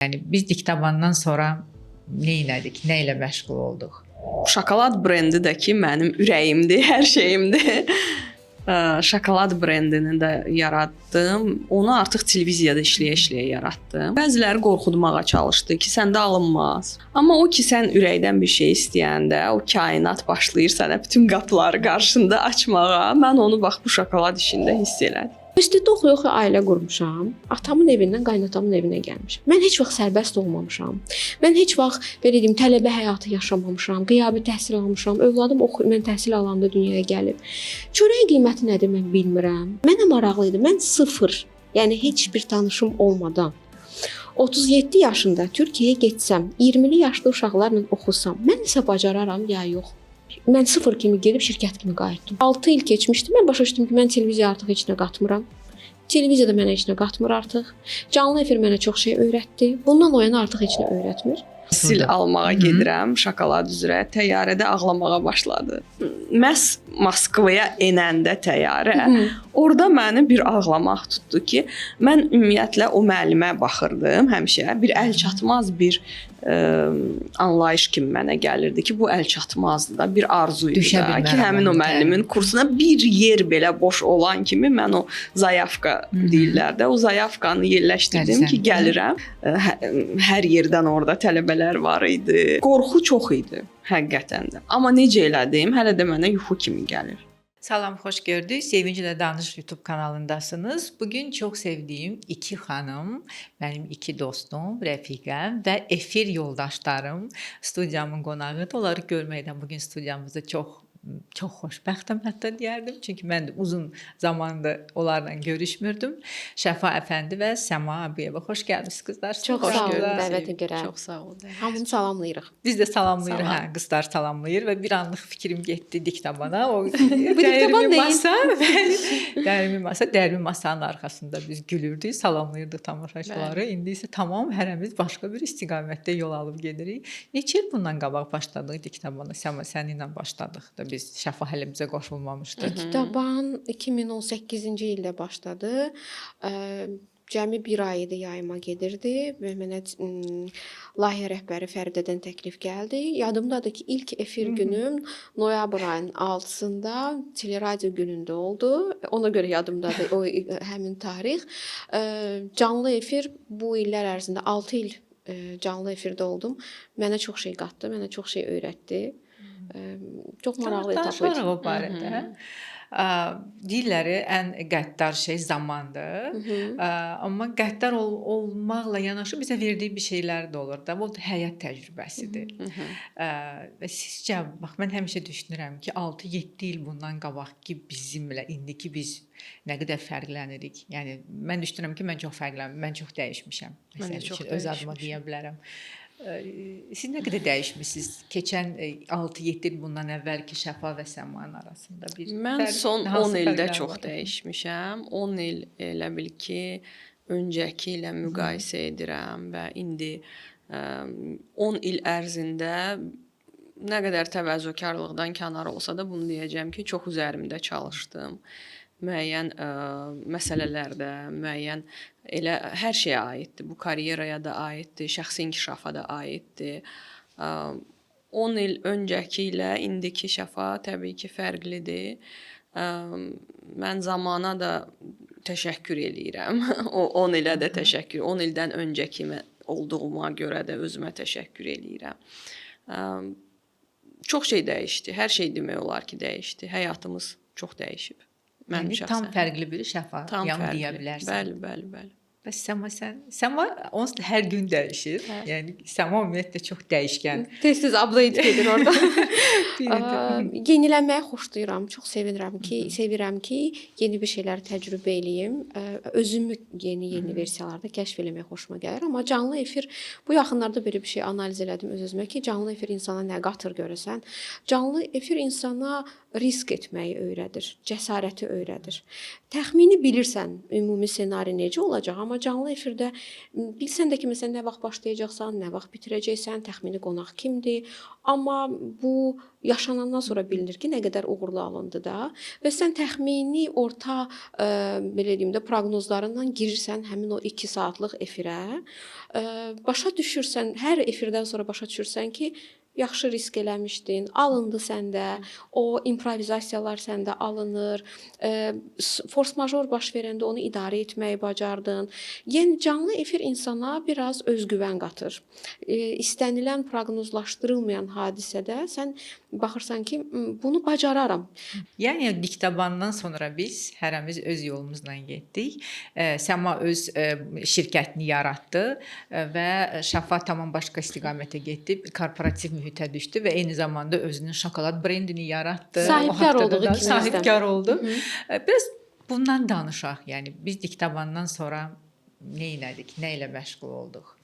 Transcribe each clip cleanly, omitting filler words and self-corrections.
Yəni biz diktabandan sonra nə elədik, nə ilə məşğul olduq? Şokolad brendi də ki, mənim ürəyimdir, hər şeyimdir. Şokolad brendini də yaratdım. Onu artıq televiziyada işləyə-işləyə yaratdım. Bəziləri qorxutmağa çalışdı ki, səndə alınmaz. Amma o ki, sən ürəkdən bir şey istəyəndə, o kainat başlayır sənə bütün qapıları qarşında açmağa. Mən onu bax bu şokolad işində hiss elədim. Universitetdə oxuya-oxuya ailə qurmuşam. Atamın evindən qaynatamın evinə gəlmişəm. Mən heç vaxt sərbəst olmamışam. Mən heç vaxt belə deyim, tələbə həyatı yaşamamışam. Qiyabi təhsil almışam. Övladım oxuyur, mən təhsil alanda dünyaya gəlib. Çörəyin qiyməti nədir mən bilmirəm. Mənə maraqlı idi. Mən sıfır, yəni heç bir tanışım olmadan 37 yaşında Türkiyəyə getsəm, 20-li yaşlı uşaqlarla oxusam, mən isə bacararam ya yox. Mən sıfır kimi gedib şirkət kimi qayıtdım. 6 il keçmişdi. Mən başa düşdüm ki, mən televiziya artıq heç nə qatmıram. Televiziya da mənə heç nə qatmır artıq. Canlı efir mənə çox şey öyrətdi. Bundan o yana artıq heç nə öyrətmir. Sil almağa gedirəm şokolad üzrə. Təyyarədə ağlamağa başladı. Məhz Moskvaya enəndə təyyarə, orada məni bir ağlamaq tutdu ki, mən ümumiyyətlə o müəllimə baxırdım həmişə. Bir əl çatmaz bir anlayış kimi mənə gəlirdi ki, bu əl çatmazdı da, bir arzu idi da ki, həmin o müəllimin kursuna bir yer belə boş olan kimi mən o zayavka deyirlər də, o zayavkanı yerləşdirdim ki, gəlirəm. Hər yerdən orada tələbələr var idi. Qorxu çox idi həqiqətən də. Amma necə elədim, hələ də mənə yuxu kimi gəlir. Salam, xoş gördük. Sevinclə Danış YouTube kanalındasınız. Bugün çox sevdiyim iki xanım, mənim iki dostum, rəfiqəm və efir yoldaşlarım studiyamın qonağıdır. Onları görməkdən bugün studiyamızda çox xoşbəxtəm hətta deyərdim. Çünki mən də uzun zamandır onlarla görüşmürdüm. Şəfa əfəndi və Səma Abiyeva. Xoş gəldiniz qızlar. Çox sağ olun dəvətə görə. Çox sağ olun. Hamını salamlayırıq. Biz də salamlayırıq, hə, qızlar salamlayır və bir anlıq fikrim getdi diktabana. O dərmi masanın arxasında biz gülürdük, salamlayırdıq tamaşaçıları. İndi isə tamam hərəmiz başqa bir istiqamətdə yol alıb gedirik. Neçə il bundan qabaq başladıq diktabana? Səma səninlə başladıq da biz Şəfa hələ bizə qoşulmamışdı. Diktaban 2018-ci ildə başladı. Cəmi bir ay idi yayıma gedirdi və mənə layihə rəhbəri Fəridədən təklif gəldi. Yadımdadır ki, ilk efir günüm noyabr ayının 6-sında teleradio günündə oldu. Ona görə yadımdadır o həmin tarix. Canlı efir bu illər ərzində 6 il canlı efirdə oldum. Mənə çox şey qatdı, mənə çox şey öyrətdi. Çox maraqlı etap idi. O barədə. Deyirlər ən qəddar şey zamandır. Amma qəddar olmaqla yanaşı bizə verdiyi bir şeylər də olur da. Bu həyat təcrübəsidir. Və sizcə, bax mən həmişə düşünürəm ki, 6-7 il bundan qabaqki bizimlə indiki biz nə qədər fərqlənirik. Yəni mən düşünürəm ki, mən çox fərqlənmişəm, mən çox dəyişmişəm. Məsələn üçün öz adıma deyə bilərəm. Siz nə qədər dəyişmisiniz keçən 6-7 il bundan əvvəlki Şəfa və Səmanın arasında? Mən son 10 ildə çox dəyişmişəm. 10 il elə bil ki, öncəki ilə müqayisə edirəm və indi 10 il ərzində nə qədər təvəzzökarlıqdan kənar olsa da bunu deyəcəm ki, çox üzərimdə çalışdım. Müəyyən məsələlərdə, müəyyən elə hər şeyə aiddir. Bu karyeraya da aiddir, şəxsi inkişafa da aiddir. 10 il öncəki ilə indiki Şəfa təbii ki, fərqlidir. Mən zamana da təşəkkür eləyirəm. O 10 ilə də təşəkkür, 10 ildən öncəki olduğuma görə də özümə təşəkkür eləyirəm. Çox şey dəyişdi, hər şey demək olar ki, dəyişdi. Həyatımız çox dəyişib. Yəni, tam fərqli bir Şəfa deyə bilərsən. Bəli. Bəs Səma onsuz hər gün dəyişir. Yəni Səma ümumiyyətlə çox dəyişkən. Tez-tez update gedir orada. Yenilənməyi xoşlayıram. Çox sevirəm ki, yeni bir şeylər təcrübə eləyim. Özümü yeni versiyalarda kəşf eləmək xoşuma gəlir. Amma canlı efir, bu yaxınlarda belə bir şey analiz elədim öz-özümə ki, canlı efir insana nə qatır görəsən? Canlı efir insana risk etməyi öyrədir, cəsarəti öyrədir. Təxmini bilirsən ümumi ssenari necə olacaq, amma canlı efirdə bilsən də ki, məsələn, nə vaxt başlayacaqsan, nə vaxt bitirəcəksən, təxmini qonaq kimdir, amma bu yaşanandan sonra bilinir ki, nə qədər uğurlu alındı da və sən təxmini orta belə deyim də proqnozlarından girirsən həmin o 2 saatlıq efirə. Başa düşürsən, hər efirdən sonra başa düşürsən ki, yaxşı risk eləmişdin, alındı səndə, o improvizasiyalar səndə alınır, force major baş verəndə onu idarə etməyi bacardın. Yəni canlı efir insana biraz özgüvən qatır. İstənilən proqnozlaşdırılmayan hadisədə sən baxırsan ki, bunu bacararam. Yəni diktabandan sonra biz hərəmiz öz yolumuzla getdik. Səma öz şirkətini yaratdı və Şəfa tamam başqa istiqamətə getdi. Korporativ mühitə düşdü və eyni zamanda özünün şokolad brendini yaratdı. Sahibkar olduğu kimi sahibkar oldu. Biraz bundan danışaq. Yəni biz diktabandan sonra nə etdik, nə ilə məşğul olduq?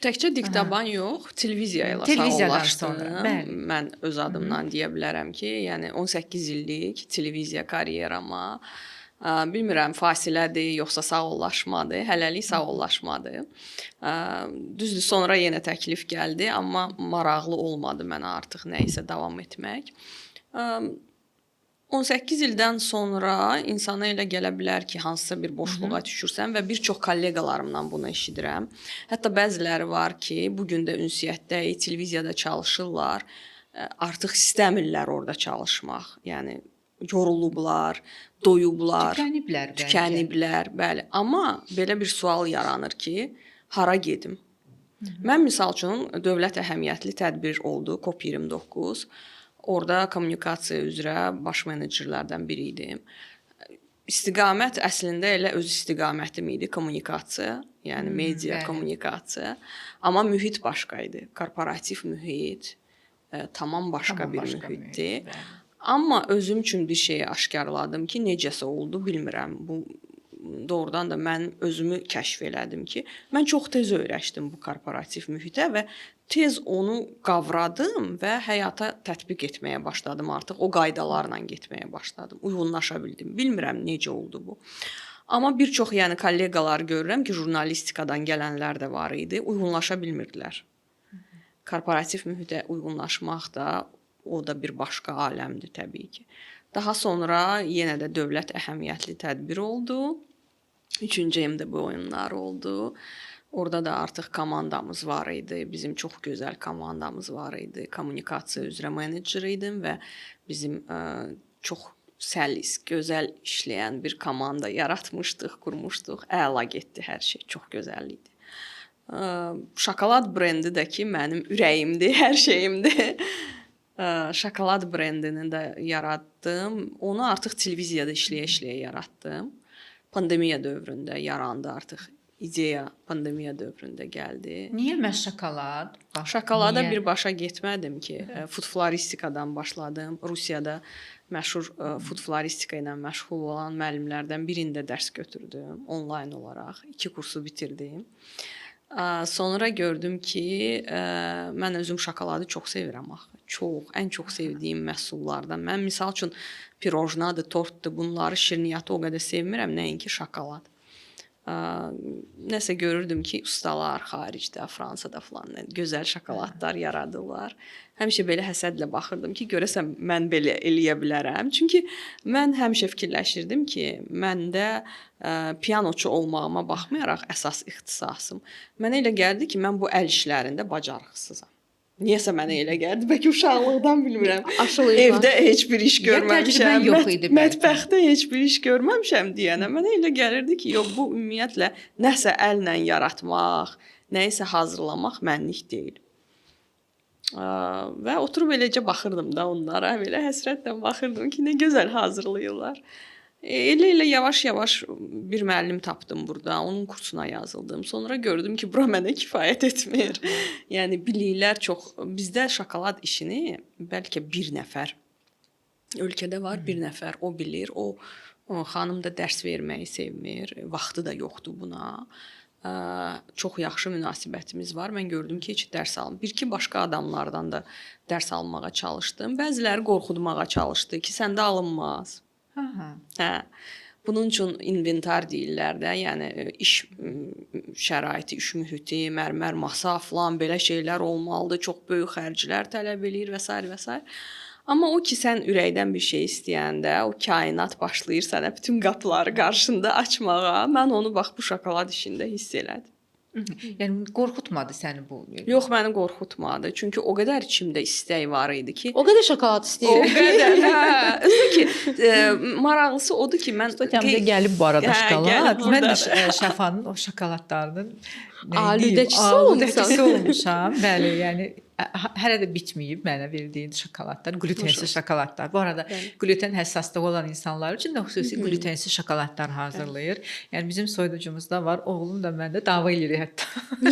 Təkcə diktaban yox, televiziya ilə Televiziyadan sağollaşdım. sonra, bəli. Mən öz adımdan deyə bilərəm ki, yəni 18 illik televiziya karyerama bilmirəm fasilədir, yoxsa sağollaşmadır. Hələlik sağollaşmadır. Düzdür, sonra yenə təklif gəldi, amma maraqlı olmadı mənə artıq nə isə davam etmək. 18 ildən sonra insana elə gələ bilər ki, hansısa bir boşluğa düşürsən və bir çox kolleqalarımdan bunu eşidirəm. Hətta bəziləri var ki, bu gün də ünsiyyətdə, televiziyada çalışırlar, artıq istəmirlər orada çalışmaq. Yəni yorulublar, doyublar, tükəniblər, bəli. Amma belə bir sual yaranır ki, hara gedim? Mən misal üçün dövlət əhəmiyyətli tədbir oldu, COP29. Orada kommunikasiya üzrə baş menecerlərdən biri idim. İstiqamət əslində elə öz istiqamətim idi, kommunikasiya, yəni media kommunikasiya. Amma mühit başqa idi, korporativ mühit, tamam başqa bir mühitdir. Amma özüm üçün bir şeyi aşkarladım ki, necəsə oldu, bilmirəm. Bu doğrudan da mən özümü kəşf elədim ki, mən çox tez öyrəşdim bu korporativ mühitə və tez onu qavradım və həyata tətbiq etməyə başladım artıq. O qaydalarla getməyə başladım. Uyğunlaşa bildim. Bilmirəm necə oldu bu. Amma bir çox yəni kolleqalar görürəm ki, jurnalistikadan gələnlər də var idi. Uyğunlaşa bilmirdilər. Korporativ mühitə uyğunlaşmaq da o da bir başqa aləmdir təbii ki. Daha sonra yenə də dövlət əhəmiyyətli tədbir oldu. 3-cü MDB oyunları oldu. Orada da artıq komandamız var idi. Bizim çox gözəl komandamız var idi. Kommunikasiya üzrə menecer idim və bizim çox səlis, gözəl işləyən bir komanda yaratmışdıq, qurmuşduq. Əla getdi hər şey, çox gözəl idi. Şokolad brendi də ki, mənim ürəyimdir, hər şeyimdir. Şokolad brendini də yaratdım. Onu artıq televiziyada işləyə-işləyə yaratdım. Pandemiya dövründə yarandı artıq. İdeya pandemiya dövründə gəldi. Niyə mən şokolad? Şokolada birbaşa getmədim ki, food floristikadan başladım. Rusiyada məşhur food floristika ilə məşğul olan müəllimlərdən birində dərs götürdüm onlayn olaraq. 2 kursu bitirdim. Sonra gördüm ki, mən özüm şokoladı çox sevirəm axı. Ən çox sevdiyim məhsullardan. Mən misal üçün pirojnadır, tortdur, bunları şirniyyatı o qədər sevmirəm, nəinki şokolad. Nəsə görürdüm ki, ustalar xaricdə, Fransada falan gözəl şokoladlar yaradırlar. Həmişə belə həsədlə baxırdım ki, görəsən mən belə eləyə bilərəm. Çünki mən həmişə fikirləşirdim ki, məndə pianoçu olmağıma baxmayaraq əsas ixtisasım. Mənə elə gəldi ki, mən bu əl işlərində bacarıqsızam. Niyəsə mənə elə gəldi, bəlkə uşaqlıqdan bilmirəm. Evdə heç bir iş görməmişəm, mətbəxdə heç bir iş görməmişəm deyənə mənə elə gəlirdi ki, yox, bu ümumiyyətlə nəsə əllə yaratmaq, nə isə hazırlamaq mənlik deyil. Və oturub eləcə baxırdım da onlara, belə həsrətlə baxırdım ki, nə gözəl hazırlayırlar. Elə yavaş-yavaş bir müəllim tapdım burada, onun kursuna yazıldım. Sonra gördüm ki, bura mənə kifayət etmir. Yəni biliklər çox, bizdə şokolad işini bəlkə bir nəfər, ölkədə var bir nəfər, o bilir, o xanım da dərs verməyi sevmir, vaxtı da yoxdur buna. çox yaxşı münasibətimiz var. Mən gördüm ki, heç dərs almır. Bir-iki başqa adamlardan da dərs almağa çalışdım. Bəziləri qorxutmağa çalışdı ki, səndə alınmaz. Hə. Bunun üçün inventar deyirlər də, yəni iş şəraiti, iş mühiti, mərmər masa falan belə şeylər olmalıdır. Çox böyük xərclər tələb eləyir və s. və s. Amma o ki, sən ürəkdən bir şey istəyəndə, o kainat başlayır sənə bütün qapıları qarşında açmağa. Mən onu bax bu şokolad işində hiss elədim. Yəni qorxutmadı səni bu? Yox, məni qorxutmadı. Çünki o qədər içimdə istək var idi ki, O qədər şokolad o istəyirəm. qədər. Hə, özü ki, maraqlısı odur ki, mən Studiyamda gəlib bu arada Hə, şokolad. gəlib Mən də burada. şəfanın o şokoladlarının Aludəçisi olmusan. olmuşam. Bəli, yəni hələ də bitməyib mənə verdiyin şokoladlar, glutensiz şokoladlar. Bu arada gluten həssaslığı olan insanlar üçün də xüsusi glutensiz şokoladlar hazırlayır. Yəni bizim soyuducumuzda var. Oğlum da məndə dava eləyir hətta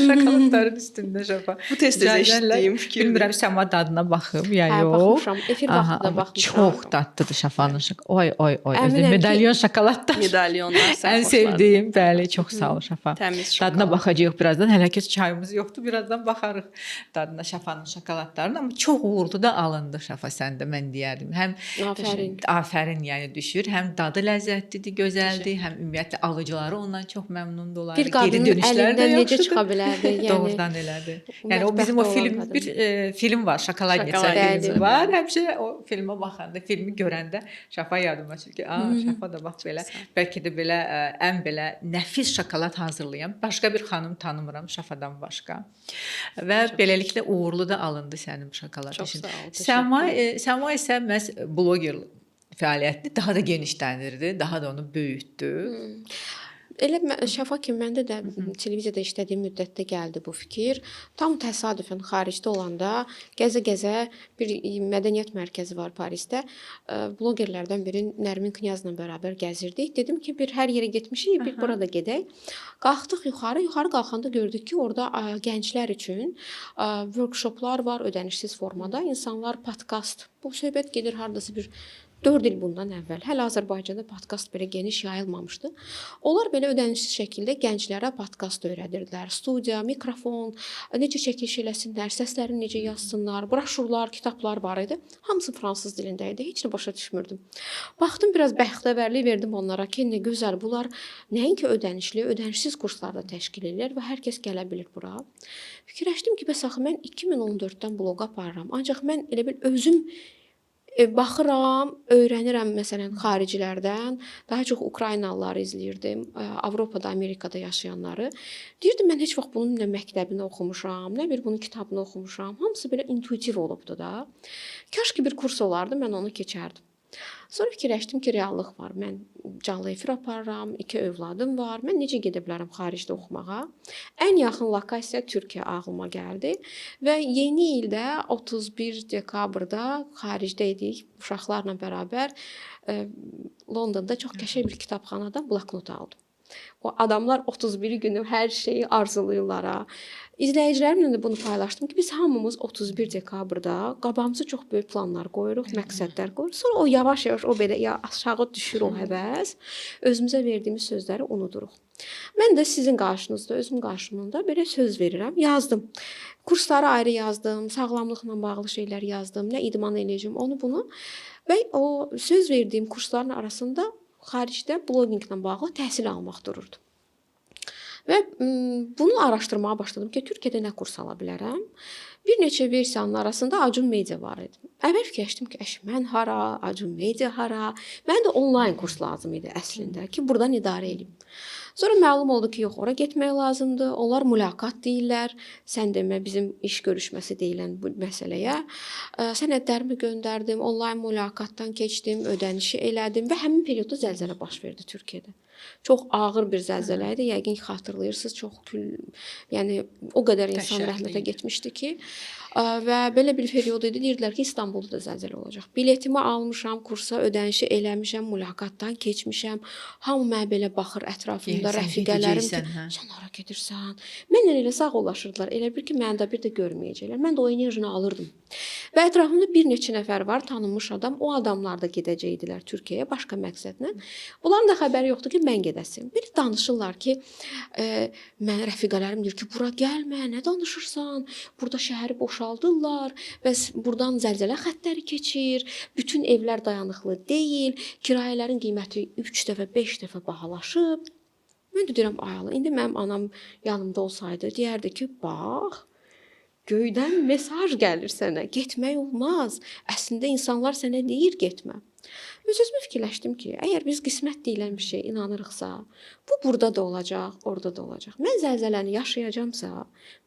şokoladların üstündə şəfa. Bu tez-tez eşitdiyim fikirdir. Bilmirəm səma dadına baxım ya Hə, yox. baxmışam. Efir vaxtında Amma baxmışam. çox dadlıdır şəfanın şokoladları. Oy. Əminəm Özü ki- medalyon şokoladlar. medalyonlar sən Ən sevdiyim, bəli, çox sağ ol şəfa. Təmiz şokolad. Dadına baxacağıq birazdan. Hələ ki çayımız yoxdur. Birazdan baxarıq dadına şəfanın şokoladlarına. Amma çox uğurlu da alındı şəfa səndə mən deyərdim. Həm afərin yəni düşür. Həm dadı ləzzətlidir, gözəldir, həm ümumiyyətlə alıcıları ondan çox məmnundular. Bir qadının əlindən necə çıxa bilərdi? Yəni Doğrudan elədir. Yəni o bizim o film bir film var, Şokoladniца Şokoladniца. filmi var. Həmişə o filmə baxanda, filmi görəndə şəfa yadıma düşür ki, şəfa da bax belə, bəlkə də belə ən belə nəfis şokolad hazırlayan başqa bir xanım tanımıram şəfadan başqa. Və beləliklə uğurlu da alındı sənin şokolad Çox işin. sağ ol. Səma isə məhz bloger fəaliyyətini daha da genişləndirdi, daha da onu böyütdü. Elə şəfa kimi məndə də televiziyada işlədiyim müddətdə gəldi bu fikir. Tam təsadüfən xaricdə olanda gəzə-gəzə bir mədəniyyət mərkəzi var Parisdə. Blogerlərdən biri Nərmin Knyazla bərabər gəzirdik. Dedim ki, bir hər yerə getmişik, bir burada gedək. Qalxdıq yuxarı qalxanda gördük ki, orada gənclər üçün workshoplar var ödənişsiz formada. İnsanlar podkast. Bu söhbət gedir hardasa bir 4 il bundan əvvəl. Hələ Azərbaycanda podkast belə geniş yayılmamışdı. Onlar belə ödənişsiz şəkildə gənclərə podkast öyrədirdilər. Studiya, mikrofon, necə çəkiliş eləsinlər, səslərini necə yazsınlar, broşurlar, kitablar var idi. Hamısı fransız dilində idi. Heç nə başa düşmürdüm. Baxdım, biraz bəxtəvərlik verdim onlara ki, nə gözəl bunlar nəinki ödənişli, ödənişsiz kurslar da təşkil edirlər və hər kəs gələ bilir bura. Fikirləşdim ki, bəs axı mən 2014-dən bloq aparıram. Ancaq mən elə bil özüm baxıram, öyrənirəm məsələn xaricilərdən, daha çox Ukraynalıları izləyirdim, Avropada, Amerikada yaşayanları. Deyirdim mən heç vaxt bunun nə məktəbini oxumuşam, nə bir bunun kitabını oxumuşam. Hamısı belə intuitiv olubdu da. Kaş ki bir kurs olardı, mən onu keçərdim. Sonra fikirləşdim ki, reallıq var. Mən canlı efir aparıram, 2 övladım var. Mən necə gedə bilərəm xaricdə oxumağa? Ən yaxın lokasiya Türkiyə ağlıma gəldi və yeni ildə 31 dekabrda xaricdə idik uşaqlarla bərabər Londonda çox qəşəng bir kitabxanadan bloknot aldım. O adamlar 31 günü hər şeyi arzulayırlar. İzləyicilərimlə də bunu paylaşdım ki, biz hamımız 31 dekabrda qabağımıza çox böyük planlar qoyuruq, məqsədlər qoyuruq. Sonra o yavaş-yavaş o belə aşağı düşür o həvəs. Özümüzə verdiyimiz sözləri unuduruq. Mən də sizin qarşınızda, özüm qarşımda belə söz verirəm, yazdım. Kursları ayrı yazdım, sağlamlıqla bağlı şeylər yazdım, nə idman eləyəcəm, onu bunu. Və o söz verdiyim kursların arasında xaricdə bloqinqlə bağlı təhsil almaq dururdu. Və bunu araşdırmağa başladım ki, Türkiyədə nə kurs ala bilərəm? Bir neçə versiyanın arasında Acun Media var idi. Əvvəl fikirləşdim ki, mən hara, Acun Media hara? Mənə də onlayn kurs lazım idi əslində ki, buradan idarə edeyim. Sonra məlum oldu ki, yox, ora getmək lazımdır. Onlar mülaqat deyirlər. Sən demə bizim iş görüşməsi deyilən bu məsələyə. Sənədlərimi göndərdim, onlayn mülaqatdan keçdim, ödənişi elədim və həmin periodda zəlzələ baş verdi Türkiyədə. Çox ağır bir zəlzələ idi. Yəqin ki, xatırlayırsınız, yəni o qədər insan rəhmətə getmişdi ki, və belə bir period idi. Deyirdilər ki, İstanbulda da zəlzələ olacaq. Biletimi almışam, kursa ödənişi eləmişəm, mülaqatdan keçmişəm. Hamı mənə belə baxır ətrafımda, rəfiqələrim ki, sən hara gedirsən? Mənlə elə sağollaşırdılar. Elə bir ki, məni də bir də görməyəcəklər. Mən də o enerjini alırdım. Və ətrafımda bir neçə nəfər var, tanınmış adam. O adamlar da gedəcəkdilər Türkiyəyə başqa məqsədlə. Bunların da xəbəri yoxdur ki, mən gedəsim. Bir danışırlar ki, mən rəfiqələrim deyir ki, bura gəlmə, nə danışırsan? Burada şəhəri boşaldırlar və burdan zəlzələ xəttləri keçir. Bütün evlər dayanıqlı deyil. Kirayələrin qiyməti 3 dəfə, 5 dəfə bahalaşıb. Mən də deyirəm, ay Allah, indi mənim anam yanımda olsaydı, deyərdi ki, bax, göydən mesaj gəlir sənə, getmək olmaz. Əslində insanlar sənə deyir getmə. Öz-özümə fikirləşdim ki, əgər biz qismət deyilən bir şey inanırıqsa, bu burada da olacaq, orada da olacaq. Mən zəlzələni yaşayacamsa,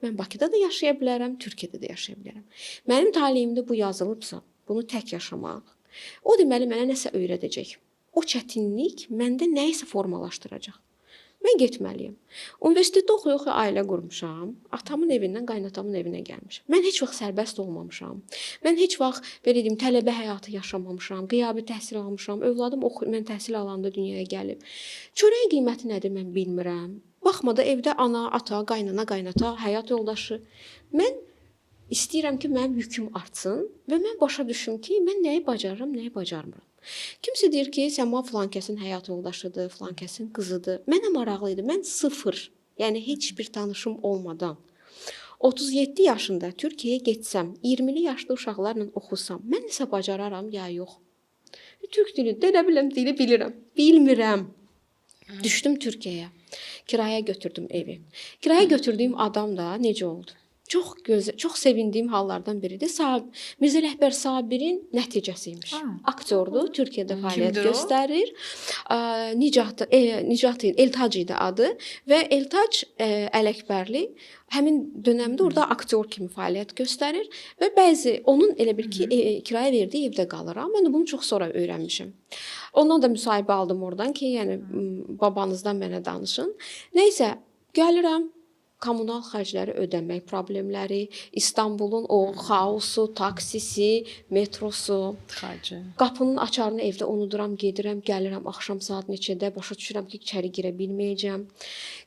mən Bakıda da yaşaya bilərəm, Türkiyədə də yaşaya bilərəm. Mənim taleyimdə bu yazılıbsa, bunu tək yaşamaq, o deməli mənə nəsə öyrədəcək. O çətinlik məndə nəyisə formalaşdıracaq. Mən getməliyəm. Universitetdə oxuya-oxuya ailə qurmuşam. Atamın evindən qaynatamın evinə gəlmişəm. Mən heç vaxt sərbəst olmamışam. Mən heç vaxt belə deyim tələbə həyatı yaşamamışam. Qiyabi təhsil almışam. Övladım mən təhsil alanda dünyaya gəlib. Çörəyin qiyməti nədir mən bilmirəm. Baxmada evdə ana, ata, qaynana, qaynata, həyat yoldaşı. Mən istəyirəm ki, mənim yüküm artsın və mən başa düşüm ki, mən nəyi bacarıram, nəyi bacarmıram. Kimsə deyir ki, Səma filankəsin həyat yoldaşıdır, filankəsin qızıdır. Mənə maraqlı idi. Mən sıfır, yəni heç bir tanışım olmadan 37 yaşında Türkiyəyə getsəm, 20-li yaşlı uşaqlarla oxusam, mən nəsə bacararam ya yox. Türk dili, elə dili bilirəm. Bilmirəm. Düşdüm Türkiyəyə. Kiraya götürdüm evi. Kiraya götürdüyüm adam da necə oldu? Çox sevindiyim hallardan biridir. Mirzə Rəhbər Sabirin nəticəsiymiş. Aktyordur, Türkiyədə fəaliyyət göstərir. Nicat Eltac idi adı və Eltac Ələkbərli həmin dövrdə orada aktyor kimi fəaliyyət göstərir və bəzi onun elə bil ki, kirayə verdiyi evdə qalıram. Mən də bunu çox sonra öyrənmişəm. Ondan da müsahibə aldım oradan ki, yəni babanızdan mənə danışın. Nəysə, gəlirəm. Kommunal xərcləri ödəmək problemləri, İstanbulun o xaosu, taksisi, metrosu, qapının açarını evdə unuduram, gedirəm, gəlirəm axşam saat neçədə, başa düşürəm ki, içəri girə bilməyəcəm.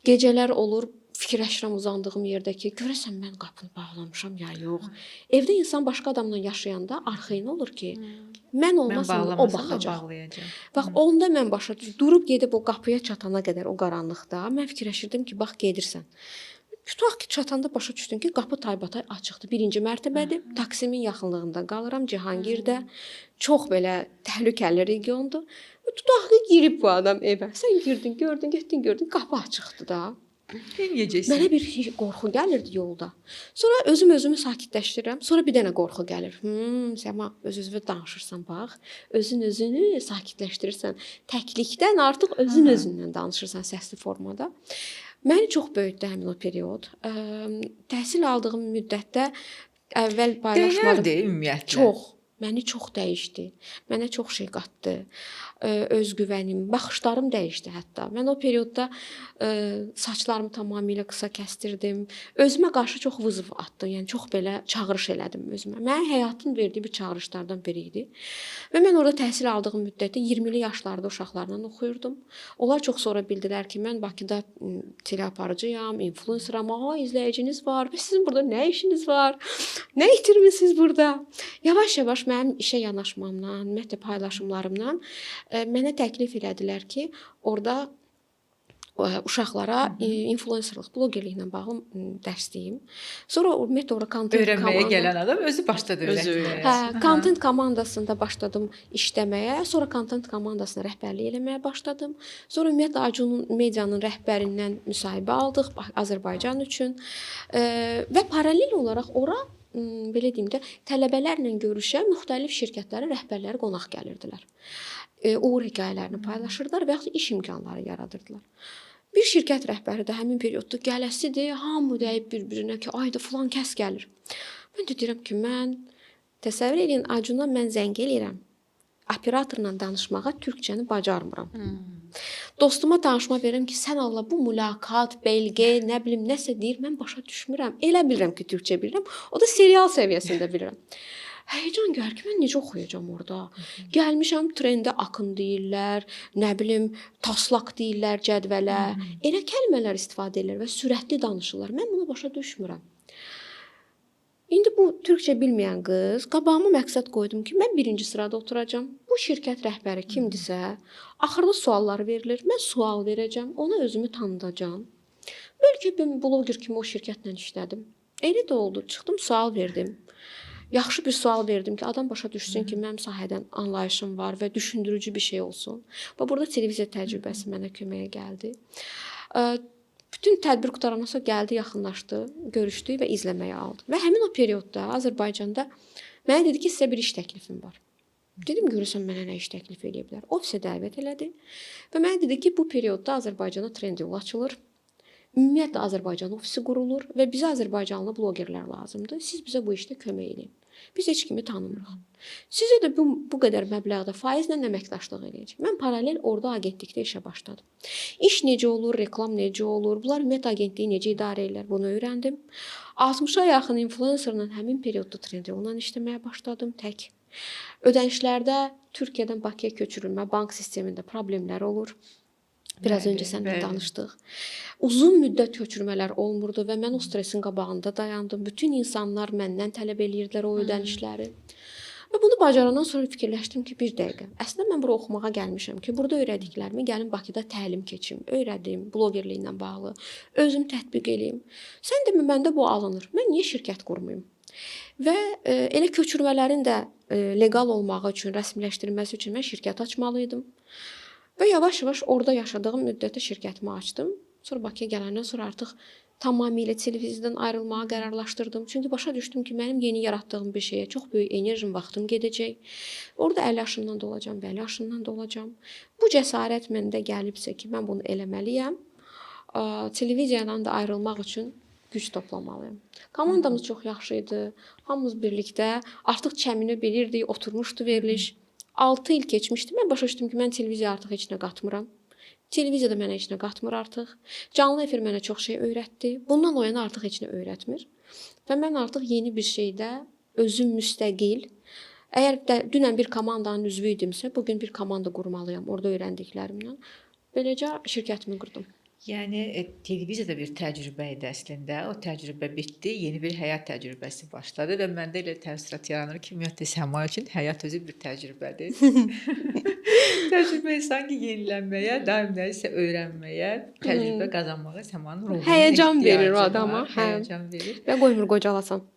Gecələr olur, fikirləşirəm uzandığım yerdə ki, görəsən mən qapını bağlamışam ya yox. Evdə insan başqa adamla yaşayanda arxayın olur ki, mən olmasam o baxacaq. Bax, onda mən başa durub gedib o qapıya çatana qədər o qaranlıqda, mən fikirləşirdim ki, bax gedirsən. Tutaq ki, çatanda başa düşdüm ki, qapı taybatay açıqdır. 1-ci mərtəbədir. Taksimin yaxınlığında qalıram, Cihangirdə. Çox belə təhlükəli regiondur. Tutaq ki, girib bu adam evə. Sən girdin, gördün, getdin, gördün, qapı açıqdır da. Mənə bir qorxu gəlirdi yolda. Sonra özümü sakitləşdirirəm. Sonra bir dənə qorxu gəlir. Səma, öz-özünə danışırsan, bax. Özünü sakitləşdirirsən. Təklikdən artıq özündən danışırsan səsli formada. Məni çox böyütdü həmin o period. Təhsil aldığım müddətdə əvvəl paylaşmadım. Dəyərdi ümumiyyətlə. Çox. Məni çox dəyişdi. Mənə çox şey qatdı. Özgüvənim, baxışlarım dəyişdi hətta. Mən o periodda saçlarımı tamamilə qısa kəstirdim. Özümə qarşı çox vızv atdım. Yəni çox belə çağırış elədim özümə. Mənim həyatın verdiyi bir çağırışlardan biri idi. Və mən orada təhsil aldığım müddətdə 20-li yaşlarda uşaqlarla oxuyurdum. Onlar çox sonra bildilər ki, mən Bakıda teleaparıcıyam, influenceram, izləyiciniz var. Və sizin burada nə işiniz var? Nə itirmisiniz burada? Yavaş-yavaş mənim işə yanaşmamdan, ümumiyyətlə paylaşımlarımdan mənə təklif elədilər ki, orada uşaqlara influencerlıq, blogerliklə bağlı dərs deyim. Sonra ümumiyyətlə orada content öyrənməyə gələn adam özü başladı öyrətməyə. Content komandasında başladım işləməyə. Sonra content komandasına rəhbərlik eləməyə başladım. Sonra ümumiyyətlə Acunun medianın rəhbərindən müsahibə aldıq Azərbaycan üçün. Və paralel olaraq ora belə deyim də tələbələrlə görüşən müxtəlif şirkətlərin rəhbərləri qonaq gəlirdilər. Uğur hekayələrini paylaşırdılar və yaxud iş imkanları yaradırdılar. Bir şirkət rəhbəri də həmin periodda gələsidir, hamı deyib bir-birinə ki, ayda filan kəs gəlir. Mən də deyirəm ki, mən təsəvvür edin, Acuna mən zəng eləyirəm. Operatorla danışmağa türkçəni bacarmıram. Dostuma danışma verirəm ki, sən Allah bu mülakat, belgə, nə bilim, nəsə deyir, mən başa düşmürəm. Elə bilirəm ki, türkçə bilirəm. O da serial səviyyəsində bilirəm. Həyəcan gəlir ki, mən necə oxuyacam orada? Gəlmişəm, trendə akın deyirlər, nə bilim, taslaq deyirlər cədvələ. Elə kəlmələr istifadə edirlər və sürətli danışırlar. Mən buna başa düşmürəm. İndi bu türkçə bilməyən qız qabağıma məqsəd qoydum ki, mən birinci sırada oturacağam. Bu şirkət rəhbəri kimdisə, axırda sualları verilir. Mən sual verəcəm, ona özümü tanıdacağam. Bəlkə mən bloger kimi o şirkətlə işlədim. Elə də oldu. Çıxdım, sual verdim. Yaxşı bir sual verdim ki, adam başa düşsün ki, mənim sahədən anlayışım var və düşündürücü bir şey olsun. Və burada televiziya təcrübəsi mənə köməyə gəldi. Bütün tədbir qutarandan sonra gəldi, yaxınlaşdı, görüşdük və izləməyə aldı. Və həmin o periodda Azərbaycanda mənə dedi ki, sizə bir iş təklifim var. Dedim, görürsən mənə nə iş təklif edə bilər? Ofisə dəvət elədi və mənə dedi ki, bu periodda Azərbaycana Trendyol açılır. Ümumiyyətlə Azərbaycan ofisi qurulur və bizə Azərbaycanlı blogerlər lazımdır. Siz bizə bu işdə kömək edin. Biz heç kimi tanımırıq. Sizə də bu qədər məbləğdə faizlə əməkdaşlıq edəcək. Mən paralel orada agentlikdə işə başladım. İş necə olur, reklam necə olur, bunlar ümumiyyətlə agentliyi necə idarə edirlər, bunu öyrəndim. 60-a yaxın influencerla həmin periodda Trendyol'la işləməyə başladım tək. Ödənişlərdə Türkiyədən Bakıya köçürülmə, bank sistemində problemlər olur. Biraz öncə səndən danışdıq. Uzun müddət köçürmələr olmurdu və mən o stresin qabağında dayandım. Bütün insanlar məndən tələb edirdilər o ödənişləri. Və bunu bacarandan sonra fikirləşdim ki, bir dəqiqə. Əslində mən bura oxumağa gəlmişəm ki, burada öyrədiklərimi gəlim Bakıda təlim keçim, öyrədim, blogerliklə bağlı, özüm tətbiq eləyim. Sən demə, məndə bu alınır. Mən niyə şirkət qurmayım? Və elə köçürmələrin də legal olmağı üçün, rəsmiləşdirilməsi üçün mən şirkət açmalıydım. Və yavaş-yavaş orada yaşadığım müddətdə şirkətimi açdım. Sonra Bakıya gələndən sonra artıq tamamilə televiziyadan ayrılmağa qərarlaşdırdım. Çünki başa düşdüm ki, mənim yeni yaratdığım bir şeyə çox böyük enerjim, vaxtım gedəcək. Orada 50 yaşımdan da olacam, 50 yaşımdan da olacam. Bu cəsarət məndə gəlibsə ki, mən bunu eləməliyəm. Televiziyadan da ayrılmaq üçün güc toplamalıyam. Komandamız çox yaxşı idi. Hamımız birlikdə artıq çəmini bilirdik, oturmuşdu veriliş. 6 il keçmişdi. Mən başa düşdüm ki, mən televiziyaya artıq heç nə qatmıram. Televiziya da mənə heç nə qatmır artıq. Canlı efir mənə çox şey öyrətdi. Bundan o yana artıq heç nə öyrətmir. Və mən artıq yeni bir şeydə özüm müstəqil. Əgər dünən bir komandanın üzvü idimsə, bugün bir komanda qurmalıyam orada öyrəndiklərimdən. Beləcə şirkətimi qurdum. Yəni televiziyada bir təcrübə idi əslində. O təcrübə bitdi, yeni bir həyat təcrübəsi başladı və məndə elə təəssürat yaranır ki, ümumiyyətlə Səma üçün həyat özü bir təcrübədir. Təcrübə sanki yenilənməyə, daim nəyisə öyrənməyə, təcrübə qazanmağa Səmanın ruhuna Həyəcan verir o var, adama. Həyəcan verir. Və qoymur qocalasan.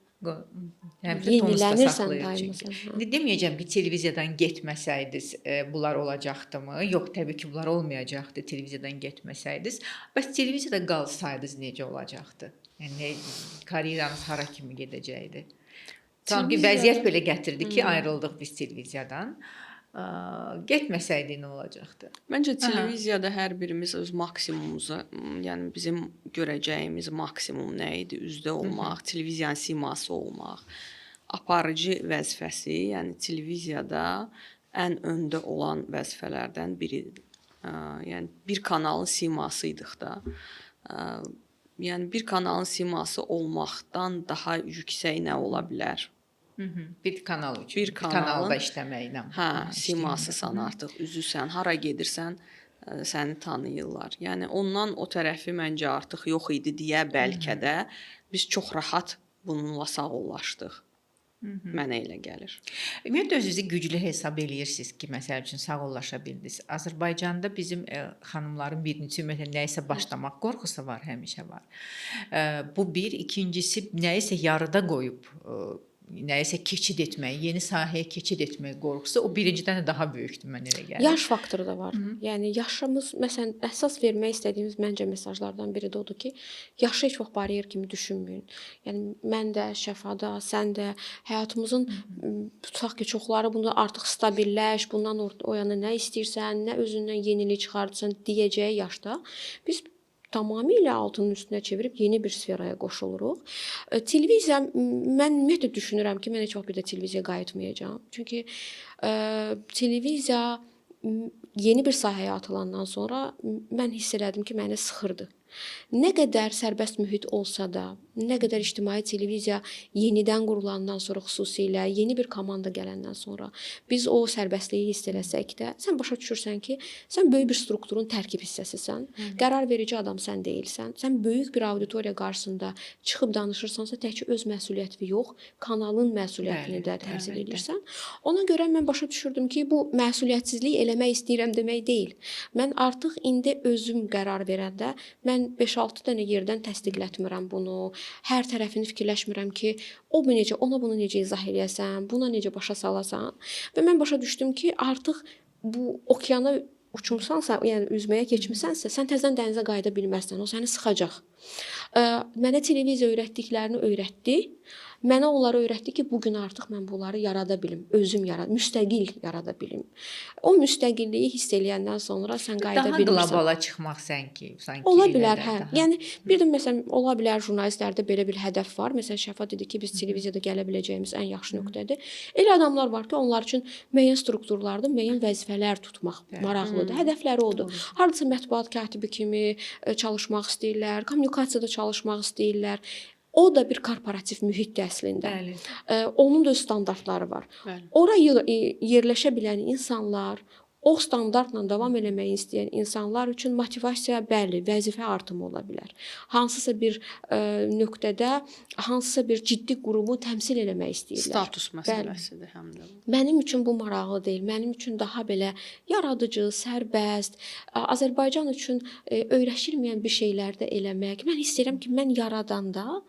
Yenilənirsən daima. Deməyəcəm ki, televiziyadan getməsəydiniz bunlar olacaqdımı? Yox, təbii ki, bunlar olmayacaqdı televiziyadan getməsəydiniz. Bəs televiziyada qalsaydınız necə olacaqdı? Yəni karyeranız hara kimi gedəcəkdi? Sanki vəziyyət belə gətirdi ki, ayrıldıq biz televiziyadan. Getməsəydi nə olacaqdı? Məncə televiziyada hər birimiz öz maksimumumuzu, yəni bizim görəcəyimiz maksimum nə idi? Üzdə olmaq, televiziyanın siması olmaq, aparıcı vəzifəsi, yəni televiziyada ən öndə olan vəzifələrdən biridir. Yəni bir kanalın simasıydıq da. Yəni bir kanalın siması olmaqdan daha yüksək nə ola bilər? Bir kanal üçün, bir kanalda işləməklə. Simasısan artıq, üzüsən, hara gedirsən səni tanıyırlar. Yəni ondan o tərəfi məncə artıq yox idi deyə bəlkə də biz çox rahat bununla sağollaşdıq. Mənə elə gəlir. Ümumiyyətlə özünüzü güclü hesab eləyirsiniz ki, məsəl üçün sağollaşa bildiniz. Azərbaycanda bizim xanımların birincisi ümumiyyətlə nəyisə başlamaq qorxusu var, həmişə var. Bu bir, ikincisi nəyisə yarıda qoyub nəyisə keçid etmək, yeni sahəyə keçid etmək qorxusu o birincidən də daha böyükdür, mənə elə gəlir. Yaş faktoru da var. Yəni yaşımız, məsələn, əsas vermək istədiyimiz məncə mesajlardan biri də odur ki, yaşı heç vaxt baryer kimi düşünməyin. Yəni mən də, Şəfa da, sən də həyatımızın tutaq ki, çoxları bunda artıq stabilləş, bundan o yana nə istəyirsən, nə özündən yenilik çıxardırsan deyəcəyi yaşda biz tamamilə altının üstünə çevirib yeni bir sferaya qoşuluruq. Televiziya, mən ümumiyyətlə düşünürəm ki, mən heç vaxt bir də televiziyaya qayıtmayacağam. Çünki televiziya yeni bir sahəyə atılandan sonra mən hiss elədim ki, məni sıxırdı. Nə qədər sərbəst mühit olsa da, nə qədər ictimai televiziya yenidən qurulandan sonra xüsusilə yeni bir komanda gələndən sonra biz o sərbəstliyi hiss eləsək də, sən başa düşürsən ki, sən böyük bir strukturun tərkib hissəsisən. Qərar verici adam sən deyilsən. Sən böyük bir auditoriya qarşısında çıxıb danışırsansa, təkcə öz məsuliyyətini yox, kanalın məsuliyyətini də təmsil edirsən. Ona görə mən başa düşürdüm ki, bu məsuliyyətsizlik eləmək istəyirəm demək deyil. Mən artıq indi özüm qərar verəndə mən 5-6 dənə yerdən təsdiqlətmirəm bunu. Hər tərəfini fikirləşmirəm ki, o bu necə, ona bunu necə izah eləyəsən, buna necə başa salasan. Və mən başa düşdüm ki, artıq bu okeana uçmusansa, yəni üzməyə keçmisənsə, sən təzədən dənizə qayıda bilməzsən. O səni sıxacaq. Mənə televiziya öyrətdiklərini öyrətdi. Mənə onları öyrətdi ki, bugün artıq mən bunları yarada bilim, özüm müstəqil yarada bilim. O müstəqilliyi hiss eləyəndən sonra sən qayıda bilmirsən. Daha qlobala çıxmaq sanki ola bilər, hə. Yəni bir də məsələn ola bilər jurnalistlərdə belə bir hədəf var. Məsələn Şəfa dedi ki, biz televiziyada gələ biləcəyimiz ən yaxşı nöqtədir. Elə adamlar var ki, onlar üçün müəyyən strukturlarda müəyyən vəzifələr tutmaq maraqlıdır. Hədəfləri odur. Hardasa mətbuat katibi kimi çalışmaq istəyirlər, kommunikasiyada çalışmaq istəyirlər. O da bir korporativ mühitdir əslində. Onun da öz standartları var. Ora yerləşə bilən insanlar, o standartla davam eləmək istəyən insanlar üçün motivasiya bəli, vəzifə artımı ola bilər. Hansısa bir nöqtədə, hansısa bir ciddi qurumu təmsil eləmək istəyirlər. Status məsələsidir həm də. Mənim üçün bu maraqlı deyil. Mənim üçün daha belə yaradıcı, sərbəst, Azərbaycan üçün öyrəşilməyən bir şeylər də eləmək. Mən hiss edirəm ki, mən yaradanda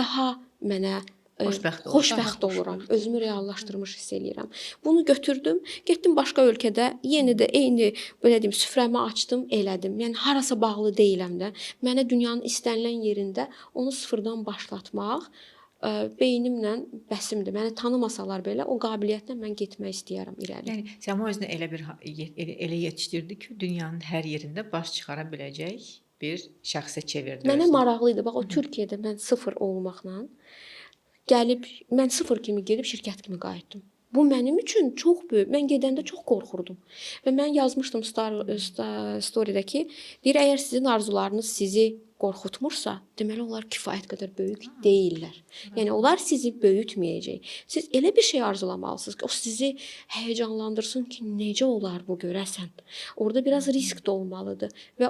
daha mənə xoşbəxt oluram. Özümü reallaşdırmış hiss eləyirəm. Bunu götürdüm, getdim başqa ölkədə, yenə də eyni belə deyim, süfrəmi açdım, elədim. Yəni harasa bağlı deyiləm də. Mənə dünyanın istənilən yerində onu sıfırdan başlatmaq beynimlə bəsimdir. Məni tanımasalar belə o qabiliyyətlə mən getmək istəyirəm irəli. Yəni Səma özünü elə yetişdirdi ki, dünyanın hər yerində baş çıxara biləcək bir şəxsə çevirdi. Mənə maraqlı idi. Bax o Türkiyədə mən sıfır olmaqla gəlib, mən sıfır kimi gedib şirkət kimi qayıtdım. Bu mənim üçün çox böyük. Mən gedəndə çox qorxurdum. Və mən yazmışdım storydə ki, deyir, əgər sizin arzularınız sizi qorxutmursa, deməli onlar kifayət qədər böyük deyillər. Yəni onlar sizi böyütməyəcək. Siz elə bir şey arzulamalısınız ki, o sizi həyəcanlandırsın ki, necə olar bu görəsən. Orada biraz risk də olmalıdır və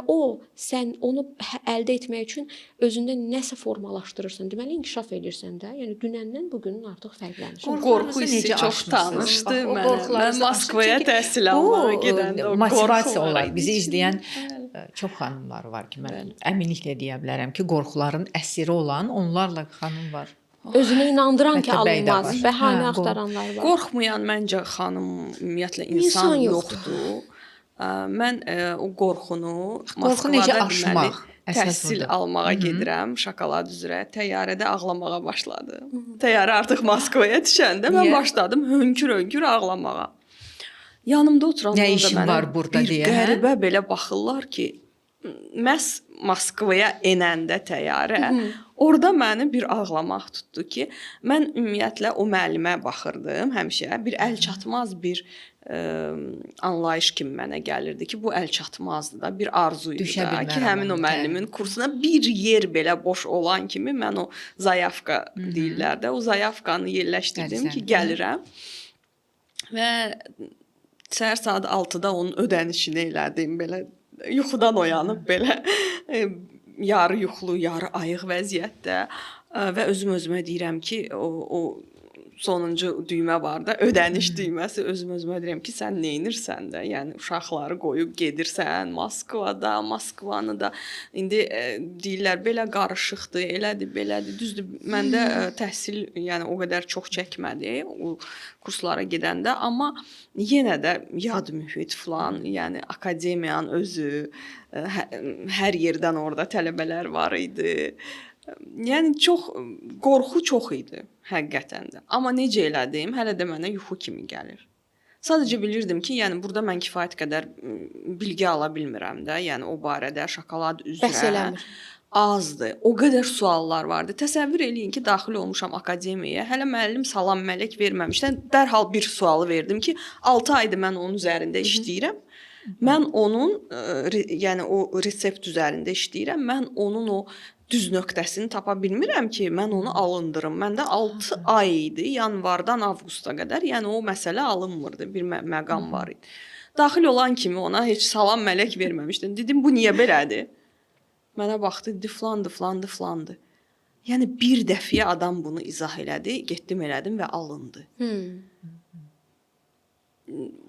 sən onu əldə etmək üçün özündə nəsə formalaşdırırsan. Deməli inkişaf edirsən də. Yəni dünəndən bugünün artıq fərqlənir. Qorxu hissi çox tanışdı mənə. Mən Moskvaya təhsil almağa gedəndə o motivasiya olar. Bizi izləyən çox xanımlar var ki, mən əminliklə deyə bilərəm ki, qorxuların əsiri olan onlarla xanım var. Özünə inandıran ki, alınmaz, bəhanə axtaranlar var. Qorxmayan məncə xanım ümumiyyətlə insan yoxdur. Mən o qorxunu Moskvada deməli təhsil almağa gedirəm, şokolad üzrə. Təyyarədə ağlamağa başladım. Təyyarə artıq Moskvaya düşəndə mən başladım hönkür-hönkür ağlamağa. Yanımda oturanlar da mənə bir qəribə belə baxırlar ki, məhz Moskvaya enəndə təyyarə, orada məni bir ağlamaq tutdu ki, mən ümumiyyətlə o müəllimə baxırdım həmişə. Bir əlçatmaz bir anlayış kimi mənə gəlirdi ki, bu əlçatmazdı da, bir arzuydu da ki, həmin o müəllimin kursuna bir yer belə boş olan kimi mən o zayavka deyirlər də, o zayavkanı yerləşdirdim ki, gəlirəm və səhər saat 6-da onun ödənişini elədim, belə yuxudan oyanıb belə yarı yuxulu, yarı ayıq vəziyyətdə və özümə deyirəm ki, o sonuncu düymə var da, ödəniş düyməsi, özümə deyirəm ki, sən neynirsən də, yəni uşaqları qoyub gedirsən Moskvada, Moskvanı da indi deyirlər belə qarışıqdır, elədir, belədir, düzdür. Məndə təhsil yəni o qədər çox çəkmədi o kurslara gedəndə, amma yenə də yad mühit falan, yəni akademiyanın özü, hər yerdən orada tələbələr var idi. Yəni qorxu çox idi həqiqətən də. Amma necə elədim, hələ də mənə yuxu kimi gəlir. Sadəcə bilirdim ki, yəni burada mən kifayət qədər bilgi ala bilmirəm də, yəni o barədə şokolad üzrə azdır. O qədər suallar vardı. Təsəvvür eləyin ki, daxil olmuşam akademiyaya. Hələ müəllim salam mələk verməmişdən dərhal bir sualı verdim ki, 6 aydır mən onun üzərində işləyirəm. Mən onun, yəni o resept üzərində işləyirəm. Mən onun o düz nöqtəsini tapa bilmirəm ki, mən onu alındırım. Məndə 6 ay idi, yanvardan avqusta qədər. Yəni o məsələ alınmırdı, bir məqam var idi. Daxil olan kimi ona heç salam mələk verməmişdim. Dedim bu niyə belədir? Mənə baxdı, dedi flandı. Yəni bir dəfəyə adam bunu izah elədi, getdim elədim və alındı.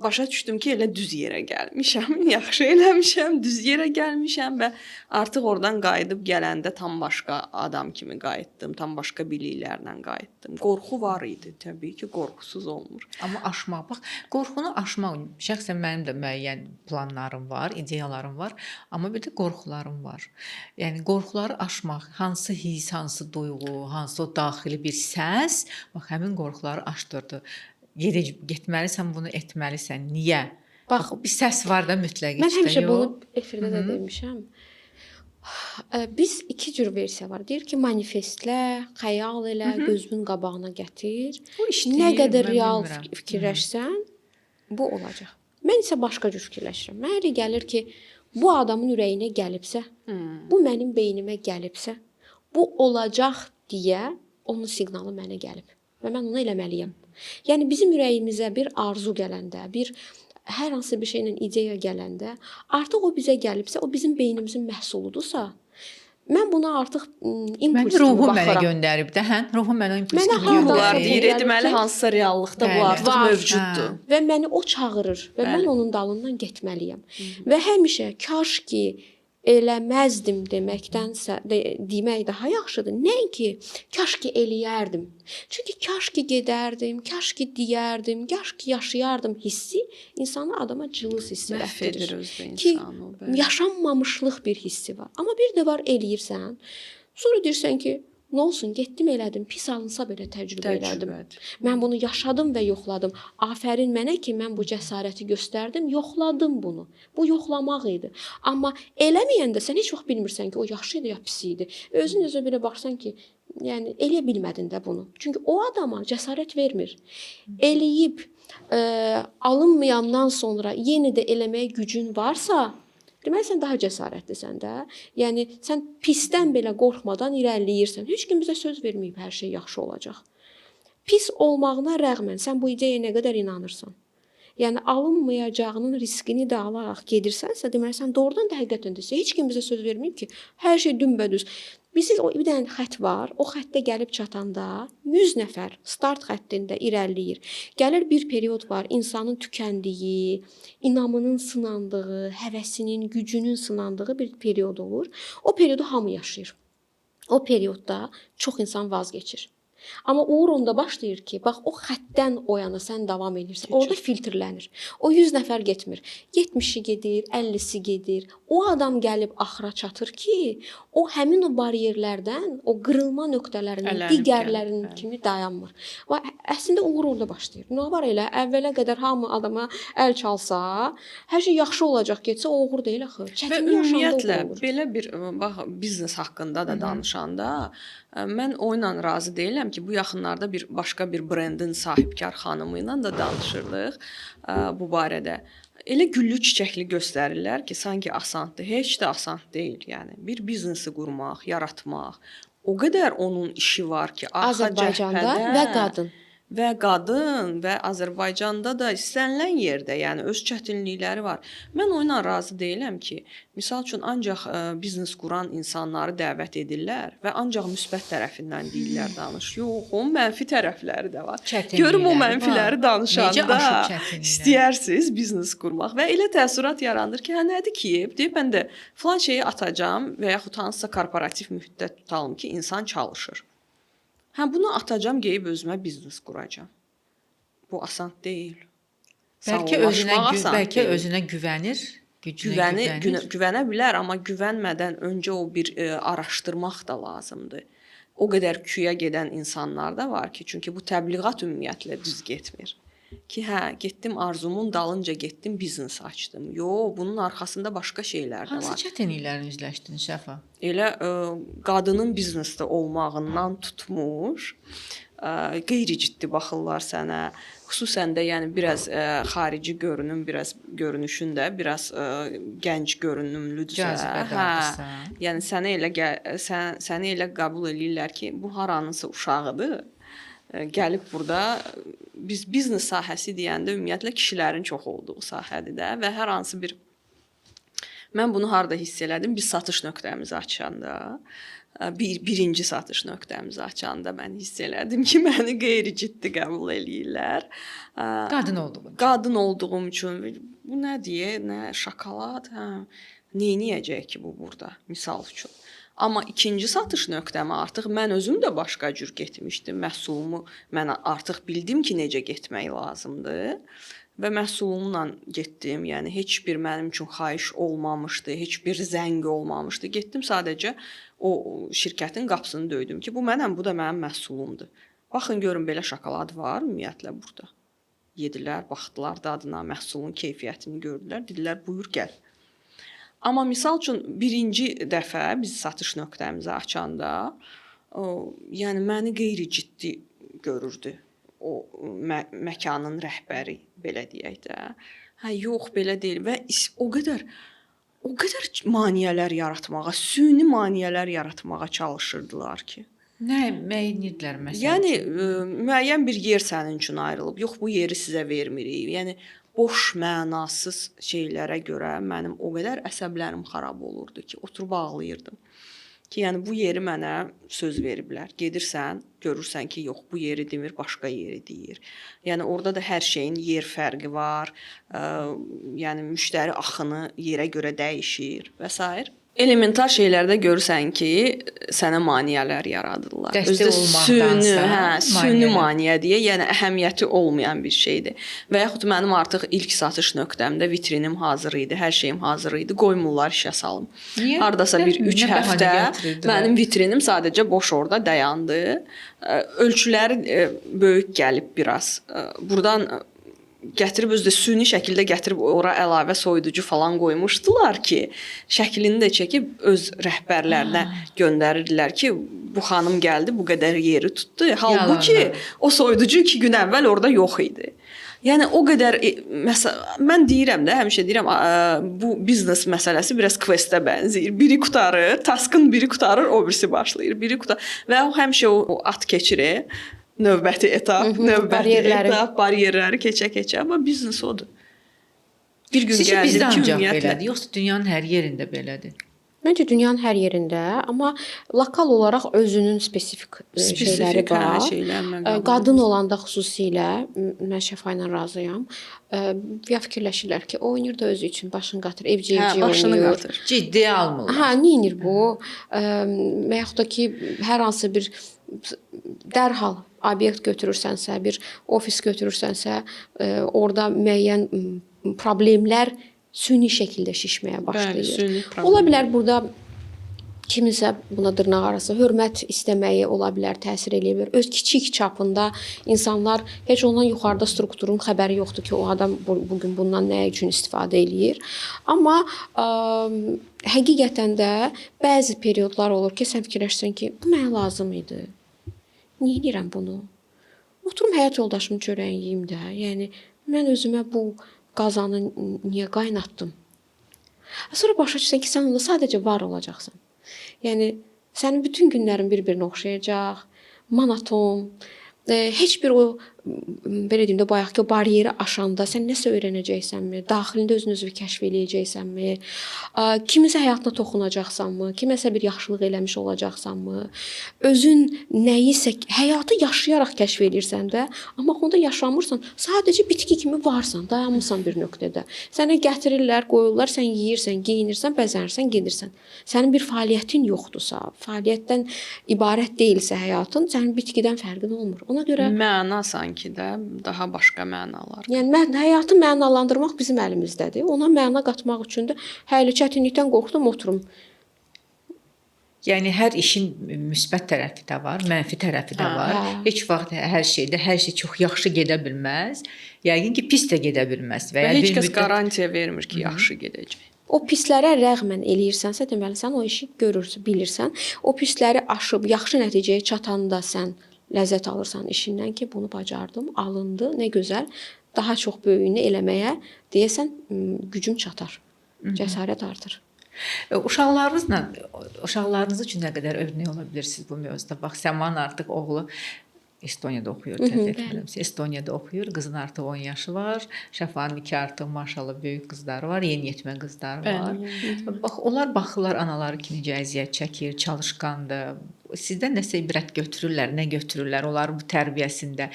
Başa düşdüm ki, elə düz yerə gəlmişəm, yaxşı eləmişəm, düz yerə gəlmişəm və artıq oradan qayıdıb gələndə tam başqa adam kimi qayıtdım, tam başqa biliklərlə qayıtdım. Qorxu var idi, təbii ki, qorxusuz olmur. Amma aşmaq, bax, qorxunu aşmaq, şəxsən mənim də müəyyən planlarım var, ideyalarım var, amma bir də qorxularım var. Yəni qorxuları aşmaq, hansı hiss, hansı duyğu, hansı o daxili bir səs, bax həmin qorxuları aşdırdı. Getməlisən, bunu etməlisən. Niyə? Bax, bir səs var da mütləq Mən içdə. həmişə bunu efirdə də demişəm. Biz iki cür versiya var. Deyir ki, manifestlə, xəyal elə, gözünün qabağına gətir. Nə qədər real fikirləşsən, bu olacaq. Mən isə başqa cür fikirləşirəm. Mənə elə gəlir ki, bu adamın ürəyinə gəlibsə, bu mənim beynimə gəlibsə, bu olacaq deyə onun siqnalı mənə gəlib və mən onu eləməliyəm. Yəni bizim ürəyimizə bir arzu gələndə, bir hər hansı bir şeylə ideya gələndə, artıq o bizə gəlibsə, o bizim beynimizin məhsuludursa, mən buna artıq impuls kimi ruhum baxıram. mənə göndərib də, hə? Ruhum mənə impuls Mənə kimi hardansa Ruhlar göndərib. deyir, deməli hansısa reallıqda bu Bəli. artıq Var. mövcuddur. Və məni o çağırır və mən onun dalından getməliyəm. Və həmişə kaş ki eləməzdim deməkdənsə demək daha yaxşıdır. Nəinki kaş ki eləyərdim. Çünki kaş ki gedərdim, kaş ki deyərdim, kaş ki yaşayardım hissi insanı adama cılız hiss Məhv edir etdirir. özdə Ki insanı. Bəli. yaşanmamışlıq bir hissi var. Amma bir də var eləyirsən. Sonra deyirsən ki, nə olsun, getdim elədim, pis alınsa belə təcrübə elədim. Mən bunu yaşadım və yoxladım. Afərin mənə ki, mən bu cəsarəti göstərdim, yoxladım bunu. Bu yoxlamaq idi. Amma eləməyəndə sən heç vaxt bilmirsən ki, o yaxşı idi ya pis idi. Özün özə belə baxsan ki, yəni eləyə bilmədin də bunu. Çünki o adama cəsarət vermir. Eləyib alınmayandan sonra yenə də eləməyə gücün varsa, deməli sən daha cəsarətlisən də. Yəni sən pisdən belə qorxmadan irəliləyirsən. Heç kim bizə söz verməyib hər şey yaxşı olacaq. Pis olmağına rəğmən sən bu ideyaya nə qədər inanırsan? Yəni alınmayacağının riskini də alaraq gedirsənsə, deməli sən doğrudan da həqiqətən də heç kim bizə söz verməyib ki, hər şey dünbədüz. Bizim o bir dənə xətt var. O xəttə gəlib çatanda 100 nəfər start xəttində irəliləyir. Gəlir bir period var, insanın tükəndiyi, inamının sınandığı, həvəsinin, gücünün sınandığı bir period olur. O periodu hamı yaşayır. O periodda çox insan vazgeçir. Amma uğur onda başlayır ki, bax o xəttdən o yana sən davam edirsən. Orada filtrlənir. O 100 nəfər getmir. 70-i gedir, 50-si gedir. O adam gəlib axıra çatır ki, o həmin o baryerlərdən, o qırılma nöqtələrindən digərlərinin kimi dayanmır. Və əslində uğur orada başlayır. Nə var elə? Əvvələ qədər hamı adama əl çalsa, hər şey yaxşı olacaq getsə, o uğur deyil axı. Çətinlik Ümumiyyətlə yaşanda olur. belə bir bax biznes haqqında da danışanda mən onunla razı deyiləm ki, bu yaxınlarda başqa bir brendin sahibkar xanımı ilə də danışırdıq bu barədə. Elə güllü çiçəkli göstərirlər ki, sanki asandır. Heç də asan deyil, yəni. Bir biznesi qurmaq, yaratmaq. O qədər onun işi var ki, Azərbaycanda və qadın. Və Azərbaycanda da istənilən yerdə, yəni öz çətinlikləri var. Mən onunla razı deyiləm ki, misal üçün ancaq biznes quran insanları dəvət edirlər və ancaq müsbət tərəfindən deyirlər danış. Yox, onun mənfi tərəfləri də var. Görüm o mənfiləri danışanda istəyirsiniz biznes qurmaq və elə təəssürat yaranır ki, hə nədir ki, deyib mən də filan şeyi atacağam və yaxud hansısa korporativ mühitdə tutalım ki, insan çalışır. Hə, bunu atacağam, geyib özümə biznes quracağam. Bu asan deyil. Bəlkə özünə güvənir, güvənə bilər, amma güvənmədən öncə o bir araşdırmaq da lazımdır. O qədər küyə gedən insanlar da var ki, çünki bu təbliğat ümumiyyətlə düz getmir. Ki, hə, getdim arzumun dalınca getdim, biznes açdım. Yox, bunun arxasında başqa şeylər də var. Hansı çətinliklərlə üzləşdin Şəfa? Elə qadının biznesdə olmağından tutmuş, qeyri-ciddi baxırlar sənə. Xüsusən də yəni biraz xarici görünüm, biraz görünüşün də biraz gənc görünümlüdürsə, Cazibədardırsa. yəni səni elə qəbul eləyirlər ki, bu haranınsa uşağıdır. Gəlib burada biz biznes sahəsi deyəndə ümumiyyətlə kişilərin çox olduğu sahədir də və hər hansı bir mən bunu harda hiss elədim? Biz satış nöqtəmizi açanda, birinci satış nöqtəmizi açanda mən hiss elədim ki, məni qeyri-ciddi qəbul eləyirlər. Qadın olduğum üçün bu nə deyə, nə şokolad, neyniyəcək ki bu burada, misal üçün. Amma ikinci satış nöqtəmə artıq mən özüm də başqa cür getmişdim. Məhsulumu mən artıq bildim ki, necə getmək lazımdır. Və məhsulumla getdim. Yəni heç bir mənim üçün xahiş olmamışdı, heç bir zəng olmamışdı. Getdim sadəcə o şirkətin qapısını döydüm ki, bu mənəm, bu da mənim məhsulumdur. Baxın görün belə şokolad var ümumiyyətlə burada. Yedilər, baxdılar dadına, məhsulun keyfiyyətini gördülər, dedilər buyur gəl. Amma misal üçün birinci dəfə biz satış nöqtəmizi açanda, yəni məni qeyri-ciddi görürdü. O məkanın rəhbəri, belə deyək də. Yox, belə deyil və o qədər maneələr yaratmağa, süni maneələr yaratmağa çalışırdılar ki. Nə müəyyənidlər məsələn? Yəni müəyyən bir yer sənin üçün ayrılıb. Yox, bu yeri sizə vermirik. Yəni boş, mənasız şeylərə görə mənim o qədər əsəblərim xarab olurdu ki, oturub ağlayırdım. Ki, yəni bu yeri mənə söz veriblər. Gedirsən, görürsən ki, yox, bu yeri demir, başqa yeri deyir. Yəni orada da hər şeyin yer fərqi var. Yəni müştəri axını yerə görə dəyişir və s. Elementar şeylərdə görürsən ki, sənə maneələr yaradırlar. Dəstək olmaqdansa, süni maneə deyə, yəni əhəmiyyəti olmayan bir şeydir. Və yaxud mənim artıq ilk satış nöqtəmdə vitrinim hazır idi, hər şeyim hazır idi, qoymurlar işə salım. Niyə? Hardasa bir 3 həftə mənim vitrinim sadəcə boş orada dayandı. Ölçüləri böyük gəlib biraz. Buradan gətirib özü də süni şəkildə gətirib ora əlavə soyuducu falan qoymuşdular ki, şəklini də çəkib öz rəhbərlərinə göndərirdilər ki, bu xanım gəldi, bu qədər yeri tutdu. Halbuki o soyuducu 2 gün əvvəl orada yox idi. Yəni o qədər məsələn mən deyirəm də, həmişə deyirəm, bu biznes məsələsi biraz quest-ə bənzəyir. Biri qutarır, taskın biri qutarır, o birisi başlayır. Biri qutar və o həmişə o at keçirir. Növbəti etap, bariyerləri keçə-keçə, amma biznes odur. Bir gün gəldi ki, ümumiyyətlə belədir, yoxsa dünyanın hər yerində belədir? Məncə dünyanın hər yerində, amma lokal olaraq özünün spesifik şeyləri var. Qadın olanda xüsusilə mən Şəfa ilə razıyam. Ya fikirləşirlər ki, o oynayır da özü üçün başını qatır, evciyi oynayır. Ciddiyə almırlar. Neyinir bu? Və yaxud da ki, hər hansı bir dərhal obyekt götürürsənsə, bir ofis götürürsənsə, orada müəyyən problemlər süni şəkildə şişməyə başlayır. Ola bilər burada kiminsə buna dırnaq arası hörmət istəməyi ola bilər, təsir eləyə bilər. Öz kiçik çapında insanlar heç ondan yuxarıda strukturun xəbəri yoxdur ki, o adam bugün bundan nə üçün istifadə eləyir. Amma həqiqətən də bəzi periodlar olur ki, sən fikirləşsən ki, bu mənə lazım idi. Niyə edirəm bunu? Oturum həyat yoldaşımın çörəyini yeyim də. Yəni mən özümə bu qazanı niyə qaynatdım? Sonra başa düşsən ki, sən onda sadəcə var olacaqsan. Yəni sənin bütün günlərin bir-birinə oxşayacaq, monoton, heç bir o belə deyim də bayaqki o bariyeri aşanda sən nəsə öyrənəcəksənmi, daxilində özünü kəşf eləyəcəksənmi, kiminsə həyatına toxunacaqsanmı, kiməsə bir yaxşılıq eləmiş olacaqsanmı, özün nəyisə həyatı yaşayaraq kəşf edirsən də, amma onda yaşamırsan, sadəcə bitki kimi varsan, dayanmısan bir nöqtədə. Sənə gətirirlər, qoyurlar, sən yeyirsən, geyinirsən, bəzənirsən, gedirsən. Sənin bir fəaliyyətin yoxdursa, fəaliyyətdən ibarət deyilsə həyatın, sənin bitkidən fərqin olmur. Ona görə məna sanki də daha başqa mənalar. Yəni həyatı mənalandırmaq bizim əlimizdədir. Ona məna qatmaq üçün də hələ çətinlikdən qorxdum, oturum. Yəni hər işin müsbət tərəfi də var, mənfi tərəfi də var. Heç vaxt hər şey çox yaxşı gedə bilməz. Yəqin ki, pis də gedə bilməz və heç kəs qarantiya vermir ki, yaxşı gedəcək. O pislərə rəğmən eləyirsənsə, deməli sən o işi görürsən, bilirsən. O pisləri aşıb yaxşı nəticəyə çatanda sən ləzzət alırsan işindən ki, bunu bacardım, alındı, nə gözəl. Daha çox böyüyünü eləməyə deyəsən gücüm çatar. Cəsarət artır. Uşaqlarınız üçün nə qədər övünə ola bilirsiniz bu mövzuda? Bax, Səmanın artıq oğlu Estoniyada oxuyur, səhv etmirəmsə. Estoniyada oxuyur, qızın artıq 10 yaşı var. Şəfanın 2 artıq maşallah böyük qızları var, yeniyetmə qızları var. Bax, onlar baxırlar anaları kimi əziyyət çəkir, çalışqandır. Sizdən nəsə ibrət götürürlər, nə götürürlər? Onların bu tərbiyəsində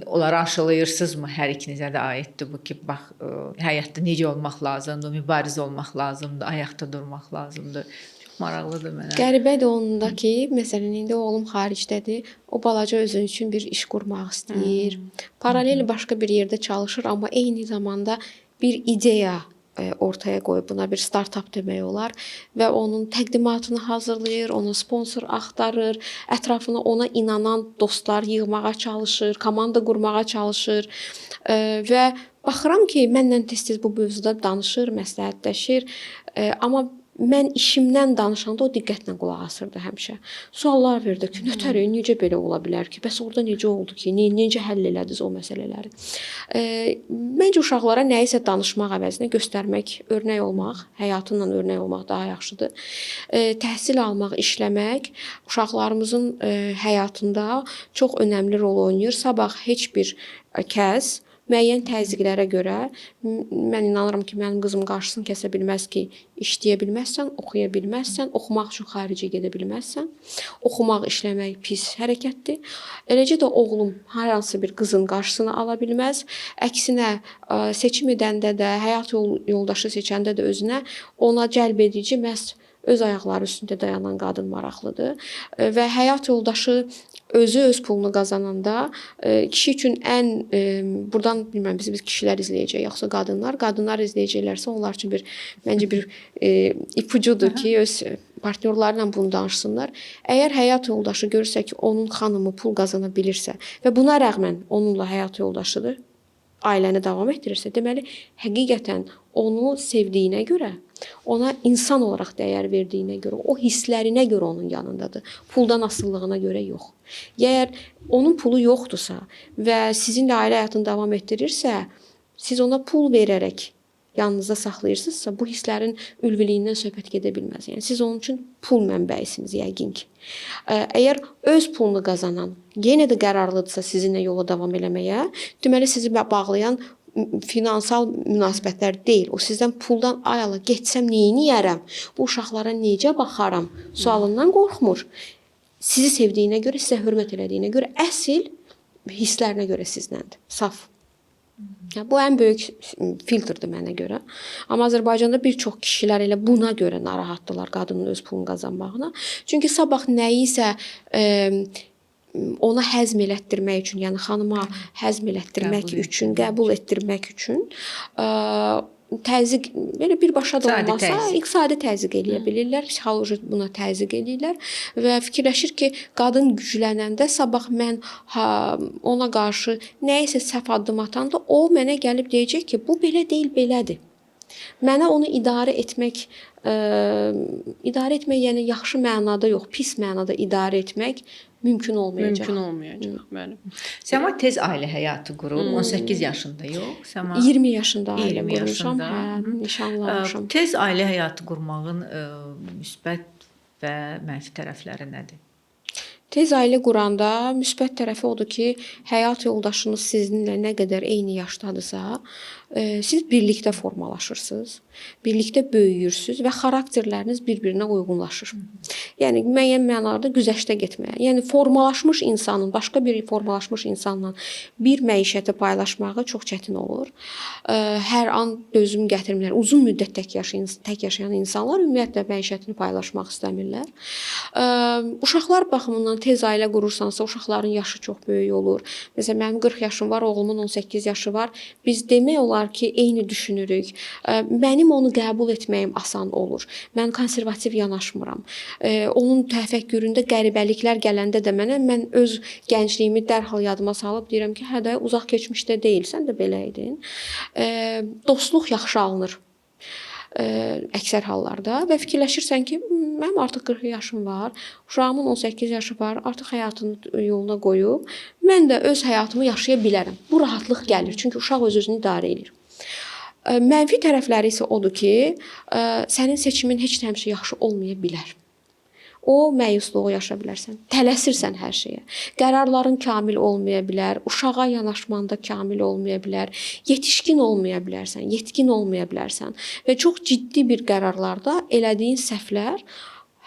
onları aşılayırsınızmı? Hər ikinizə də aiddir bu ki, bax, həyatda necə olmaq lazımdır, mübarizə olmaq lazımdır, ayaqda durmaq lazımdır. Maraqlıdır mənə. Qəribədir onda ki, məsələn indi oğlum xaricdədir. O balaca özü üçün bir iş qurmaq istəyir. Paralel başqa bir yerdə çalışır, amma eyni zamanda bir ideya ortaya qoyub, buna bir startap demək olar və onun təqdimatını hazırlayır, ona sponsor axtarır, ətrafına ona inanan dostlar yığmağa çalışır, komanda qurmağa çalışır və baxıram ki, mənlə tez-tez bu mövzuda danışır, məsləhətləşir, amma mən işimdən danışanda o diqqətlə qulaq asırdı həmişə. Suallar verdi ki, nötəri, necə belə ola bilər ki? Bəs orada necə oldu ki? Necə həll elədiniz o məsələləri? Məncə uşaqlara nəyisə danışmaq əvəzinə göstərmək, örnək olmaq, həyatınla örnək olmaq daha yaxşıdır. Təhsil almaq, işləmək uşaqlarımızın həyatında çox önəmli rol oynayır. Sabah heç bir kəs müəyyən təzyiqlərə görə mən inanıram ki, mənim qızım qarşısını kəsə bilməz ki, işləyə bilməzsən, oxuya bilməzsən, oxumaq üçün xaricə gedə bilməzsən. Oxumaq, işləmək pis hərəkətdir. Eləcə də oğlum hər hansı bir qızın qarşısını ala bilməz. Əksinə, seçim edəndə də, həyat yoldaşı seçəndə də özünə ona cəlb edici məhz öz ayaqları üstündə dayanan qadın maraqlıdır və həyat yoldaşı özü öz pulunu qazananda kişi üçün ən burdan bilmirəm biz kişilər izləyəcək yoxsa qadınlar izləyəcəklərsə onlar üçün məncə bir ipucudur ki, öz partnyorlarla bunu danışsınlar. Əgər həyat yoldaşı görürsə ki, onun xanımı pul qazana bilirsə və buna rəğmən onunla həyat yoldaşıdır, ailəni davam etdirirsə, deməli həqiqətən onu sevdiyinə görə, ona insan olaraq dəyər verdiyinə görə, o hisslərinə görə onun yanındadır. Puldan asıllığına görə yox. Əgər onun pulu yoxdursa və sizinlə ailə həyatını davam etdirirsə, siz ona pul verərək yanınızda saxlayırsınızsa, bu hisslərin ülviliyindən söhbət gedə bilməz. Yəni siz onun üçün pul mənbəyisiniz yəqin ki. Əgər öz pulunu qazanan, yenə də qərarlıdırsa sizinlə yola davam eləməyə, deməli sizi bağlayan finansal münasibətlər deyil. O sizdən puldan ayala getsəm neyniyərəm? Bu uşaqlara necə baxaram? Sualından qorxmur. Sizi sevdiyinə görə, sizə hörmət elədiyinə görə, əsl hisslərinə görə sizdəndir. Saf. Bu ən böyük filtrdir mənə görə. Amma Azərbaycanda bir çox kişilər elə buna görə narahatdılar qadının öz pulunu qazanmağına. Çünki sabah nəyisə ona həzm elətdirmək üçün, yəni xanıma həzm elətdirmək üçün, qəbul etdirmək üçün təzyiq, belə birbaşa da olmasa, iqtisadi təzyiq eləyə bilirlər, psixoloji buna təzyiq eləyirlər və fikirləşir ki, qadın güclənəndə sabah mən ona qarşı nəyisə səhv addım atanda o mənə gəlib deyəcək ki, bu belə deyil, belədir. Mənə onu idarə etmək yəni yaxşı mənada yox, pis mənada idarə etmək mümkün olmayacaq. Mümkün olmayacaq, bəli. Səma tez ailə həyatı qurub, 18 yaşında yox, Səma 20 yaşında ailə qurmuşam, nişanlanmışam. Tez ailə həyatı qurmağın müsbət və mənfi tərəfləri nədir? Tez ailə quranda müsbət tərəfi odur ki, həyat yoldaşınız sizinlə nə qədər eyni yaşdadırsa, siz birlikdə formalaşırsınız, birlikdə böyüyürsünüz və xarakterləriniz bir-birinə uyğunlaşır. Yəni müəyyən mənada güzəştə getməyə. Yəni formalaşmış insanın başqa bir formalaşmış insanla bir məişəti paylaşmağı çox çətin olur. Hər an dözüm gətirmirlər. Uzun müddət tək yaşayan insanlar ümumiyyətlə məişətini paylaşmaq istəmirlər. Uşaqlar baxımından tez ailə qurursansa, uşaqların yaşı çox böyük olur. Məsələn, mənim 40 yaşım var, oğlumun 18 yaşı var. Biz demək olar ki, eyni düşünürük. Mənim onu qəbul etməyim asan olur. Mən konservativ yanaşmıram. Onun təfəkküründə qəribəliklər gələndə də mən öz gəncliyimi dərhal yadıma salıb deyirəm ki, hə də uzaq keçmişdə deyil, sən də belə idin. Dostluq yaxşı alınır. əksər hallarda və fikirləşirsən ki, mənim artıq 40 yaşım var, uşağımın 18 yaşı var, artıq həyatını yoluna qoyub, mən də öz həyatımı yaşaya bilərəm. Bu rahatlıq gəlir, çünki uşaq öz-özünü idarə edir. Mənfi tərəfləri isə odur ki, sənin seçimin heç də həmişə yaxşı olmaya bilər. O məyusluğu yaşa bilərsən. Tələsirsən hər şeyə. Qərarların kamil olmaya bilər, uşağa yanaşmanda kamil olmaya bilər, yetişkin olmaya bilərsən, yetkin olmaya bilərsən və çox ciddi bir qərarlarda elədiyin səhvlər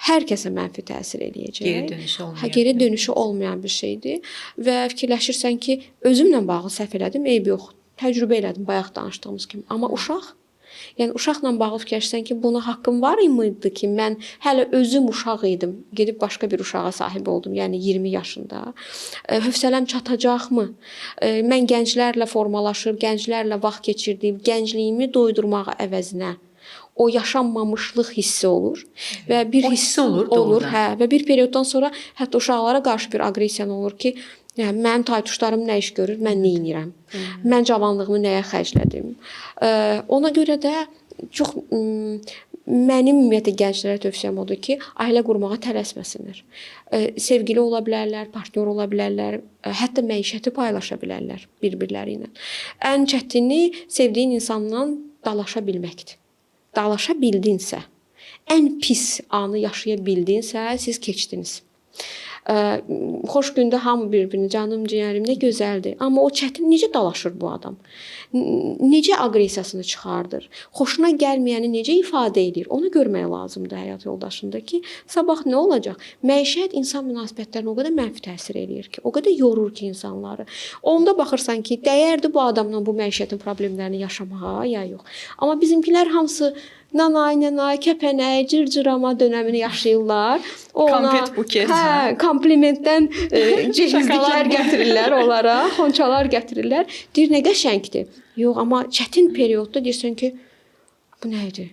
hər kəsə mənfi təsir eləyəcək. Geri dönüşü olmayan. Geri dönüşü olmayan bir şeydir və fikirləşirsən ki, özümlə bağlı səhv elədim, eyb yox. Təcrübə elədim bayaq danışdığımız kimi. Amma yəni uşaqla bağlı fikirləşsən ki, buna haqqım var idi ki, mən hələ özüm uşaq idim, gedib başqa bir uşağa sahib oldum, yəni 20 yaşında. Hövsələm çatacaqmı? Mən gənclərlə formalaşır, gənclərlə vaxt keçirdiyim, gəncliyimi doydurmağa əvəzinə o yaşanmamışlıq hissi olur və bir hiss olur, hə, və bir perioddan sonra hətta uşaqlara qarşı bir aqressiya olur ki, yəni mənim taytuşlarım nə iş görür, mən nə edirəm? Mən cavanlığımı nəyə xərclədim? Ona görə də çox mənim ümumiyyətlə gənclərə tövsiyəm odur ki, ailə qurmağa tələsməsinlər. Sevgili ola bilərlər, partnyor ola bilərlər, hətta məişəti paylaşa bilərlər bir-birləri ilə. Ən çətini sevdiyin insanla dalaşa bilməkdir. Dalaşa bildinsə, ən pis anı yaşaya bildinsə, siz keçdiniz. Xoş gündə hamı bir-birini canım, ciyərim, nə gözəldir. Amma o çətin necə dalaşır bu adam? Necə aqressiyasını çıxardır? Xoşuna gəlməyəni necə ifadə edir? Onu görmək lazımdır həyat yoldaşında ki, sabah nə olacaq? Məişət insan münasibətlərinə o qədər mənfi təsir eləyir ki, o qədər yorur ki insanları. Onda baxırsan ki, dəyərdir bu adamla bu məişətin problemlərini yaşamağa ya yox. Amma bizimkilər hamısı nanay, kəpənək, cırcırama dönəmini yaşayırlar. Konfet buket. Hə, komplimentdən cehizliklər gətirirlər onlara, xonçalar gətirirlər. Deyir, nə qəşəngdir. Yox, amma çətin periodda deyirsən ki, bu nə idi?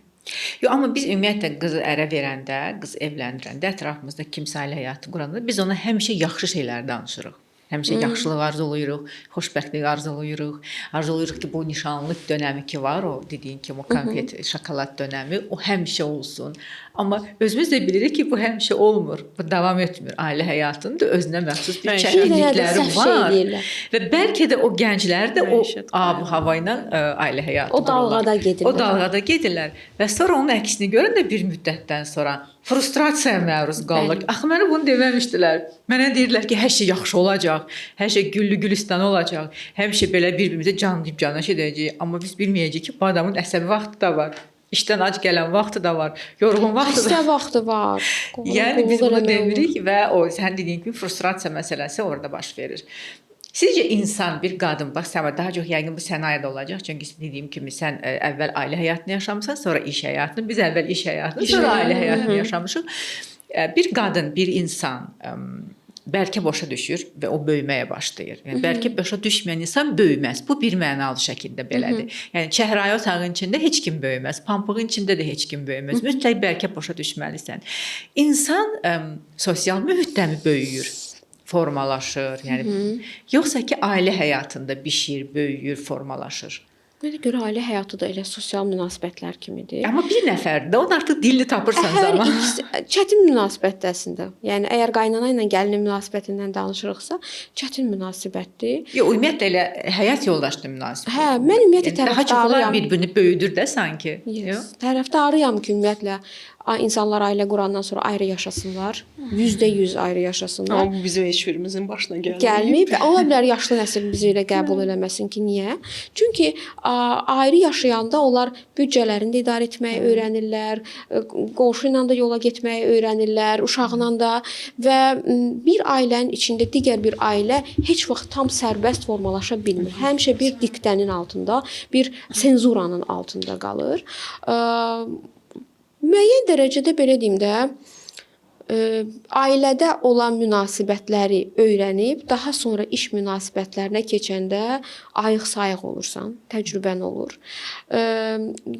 Yox, amma biz ümumiyyətlə qızı ərə verəndə, qız evləndirəndə, ətrafımızda kimsə ailə həyatı quranda biz ona həmişə yaxşı şeylər danışırıq. Həmişə yaxşılıq arzulayırıq, xoşbəxtlik arzulayırıq. Arzulayırıq ki, bu nişanlıq dönəmi ki var, o dediyin kimi o konfet, şokolad dönəmi, o həmişə olsun. Amma özümüz də bilirik ki, bu həmişə olmur. Bu davam etmir. Ailə həyatında özünə məxsus bir çətinlikləri var. Və bəlkə də o gənclər də o ab-hava ilə ailə həyatı o dalğada gedirlər. O dalğada gedirlər və sonra onun əksini görən də bir müddətdən sonra frustrasiyaya məruz qalırlar. Axı mənə bunu deməmişdilər. Mənə deyirlər ki, hər şey yaxşı olacaq, hər şey güllü gülistan olacaq. Həmişə belə bir-birimizə can deyib canaş edəcəyik. Amma biz bilməyəcəyik ki, bu adamın əsəbi vaxtı da var. İşdən ac gələn vaxtı da var, yorğun vaxtı da var. Xəstə vaxtı var. Yəni biz bunu demirik və o sən dediyin kimi frustrasiya məsələsi orada baş verir. Sizcə insan, bir qadın, bax sən daha çox yəqin bu sənayədə olacaq, çünki dediyim kimi sən əvvəl ailə həyatını yaşamısan, sonra iş həyatını, biz əvvəl iş həyatını, sonra ailə həyatını yaşamışıq. Bir qadın, bir insan bəlkə başa düşür və o böyüməyə başlayır. Yəni bəlkə başa düşməyən insan böyüməz. Bu bir mənalı şəkildə belədir. Yəni çəhrayı otağın içində heç kim böyüməz, pampığın içində də heç kim böyüməz. Mütləq bəlkə başa düşməlisən. İnsan sosial mühitdə mi böyüyür? Formalaşır, yəni yoxsa ki ailə həyatında bişir, böyüyür, formalaşır. Mənə görə ailə həyatı da elə sosial münasibətlər kimidir. Amma bir nəfərdir, onun artıq dilini tapırsan zaman. Çətin münasibətdir əslində. Yəni əgər qaynana ilə gəlinin münasibətindən danışırıqsa, çətin münasibətdir. Yox, ümumiyyətlə elə həyat yoldaşlı münasibət. Hə, mən ümumiyyətlə daha çox onlar bir-birini böyüdür də sanki. Yox, tərəfdarıyam ki, ümumiyyətlə insanlar ailə qurandan sonra ayrı yaşasınlar. %100 ayrı yaşasınlar. Amma bu bizim heç birimizin başına gəlməyib. Gəlməyib. Ola bilər yaşlı nəsil bizi elə qəbul eləməsin ki, niyə? Çünki ayrı yaşayanda onlar büdcələrini də idarə etməyi öyrənirlər, qonşu ilə də yola getməyi öyrənirlər, uşaqla da və bir ailənin içində digər bir ailə heç vaxt tam sərbəst formalaşa bilmir. Həmişə bir diktənin altında, bir senzuranın altında qalır. Müəyyən dərəcədə belə deyim də, ailədə olan münasibətləri öyrənib, daha sonra iş münasibətlərinə keçəndə ayıq-sayıq olursan, təcrübən olur.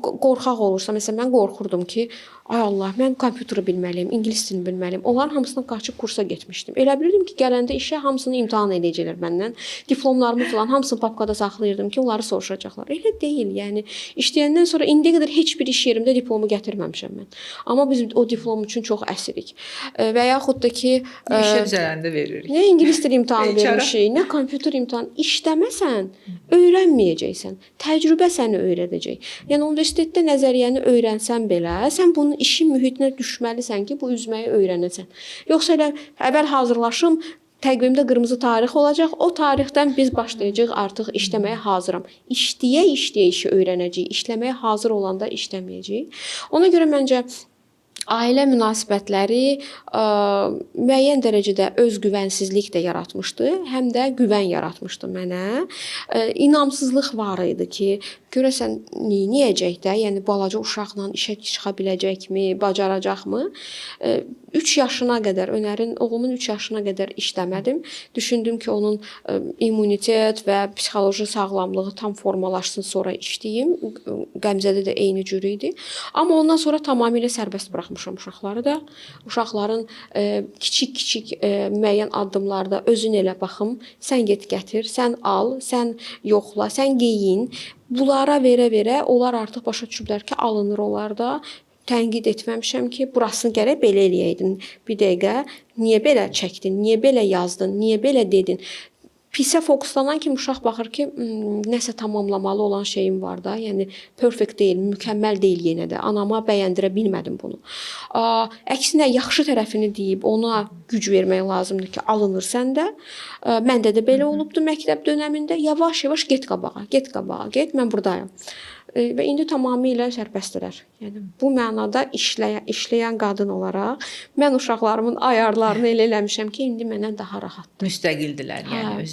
Qorxaq olursan, məsələn mən qorxurdum ki, ay Allah, mən kompüteri bilməliyəm, ingilis dilini bilməliyəm. Onların hamısına qaçıb kursa getmişdim. Elə bilirdim ki, gələndə işə hamısını imtahan edəcəklər məndən. Diplomlarımı falan hamısını papkada saxlayırdım ki, onları soruşacaqlar. Elə deyil, yəni işləyəndən sonra indiyə qədər heç bir iş yerimdə diplomu gətirməmişəm mən. Amma biz o diplom üçün çox əsirik. Və yaxud da ki, İşə düzələndə veririk. nə ingilis dili imtahanı vermişik, nə kompüter imtahanı. İşləməsən, öyrənməyəcəksən. Təcrübə səni öyrədəcək. Yəni universitetdə nəzəriyyəni öyrənsən belə, sən bunun işin mühitinə düşməlisən ki, bu üzməyi öyrənəsən. Yoxsa elə əvvəl hazırlaşım, təqvimdə qırmızı tarix olacaq. O tarixdən biz başlayacağıq artıq işləməyə hazıram. İşləyə işi öyrənəcəyik. İşləməyə hazır olanda işləməyəcəyik. Ona görə məncə ailə münasibətləri müəyyən dərəcədə özgüvənsizlik də yaratmışdı, həm də güvən yaratmışdı mənə. İnamsızlıq var idi ki, görəsən neyniyəcək də, yəni balaca uşaqla işə çıxa biləcəkmi, bacaracaqmı? 3 yaşına qədər, Önərin oğlumun 3 yaşına qədər işləmədim. Düşündüm ki, onun immunitet və psixoloji sağlamlığı tam formalaşsın, sonra işləyim. Qəmzədə də eyni cür idi. Amma ondan sonra tamamilə sərbəst buraxmışam uşaqları da. Uşaqların kiçik-kiçik müəyyən addımlarda özün elə baxım, sən get gətir, sən al, sən yoxla, sən geyin. Bunlara verə-verə onlar artıq başa düşüblər ki, alınır onlar da. Tənqid etməmişəm ki, burasını gərək belə eləyəydin. Bir dəqiqə, niyə belə çəkdin, niyə belə yazdın, niyə belə dedin? Pisə fokuslanan kimi uşaq baxır ki, nəsə tamamlamalı olan şeyim var da, yəni perfect deyil, mükəmməl deyil yenə də. Anama bəyəndirə bilmədim bunu. Əksinə yaxşı tərəfini deyib ona güc vermək lazımdır ki, alınır səndə. Məndə də belə olubdu məktəb dövründə. Yavaş-yavaş get qabağa, get, mən burdayam. Və indi tamamilə sərbəstdirlər. Yəni bu mənada işləyən qadın olaraq mən uşaqlarımın ayarlarını elə eləmişəm ki, indi mənə daha rahatdır. Müstəqildilər, yəni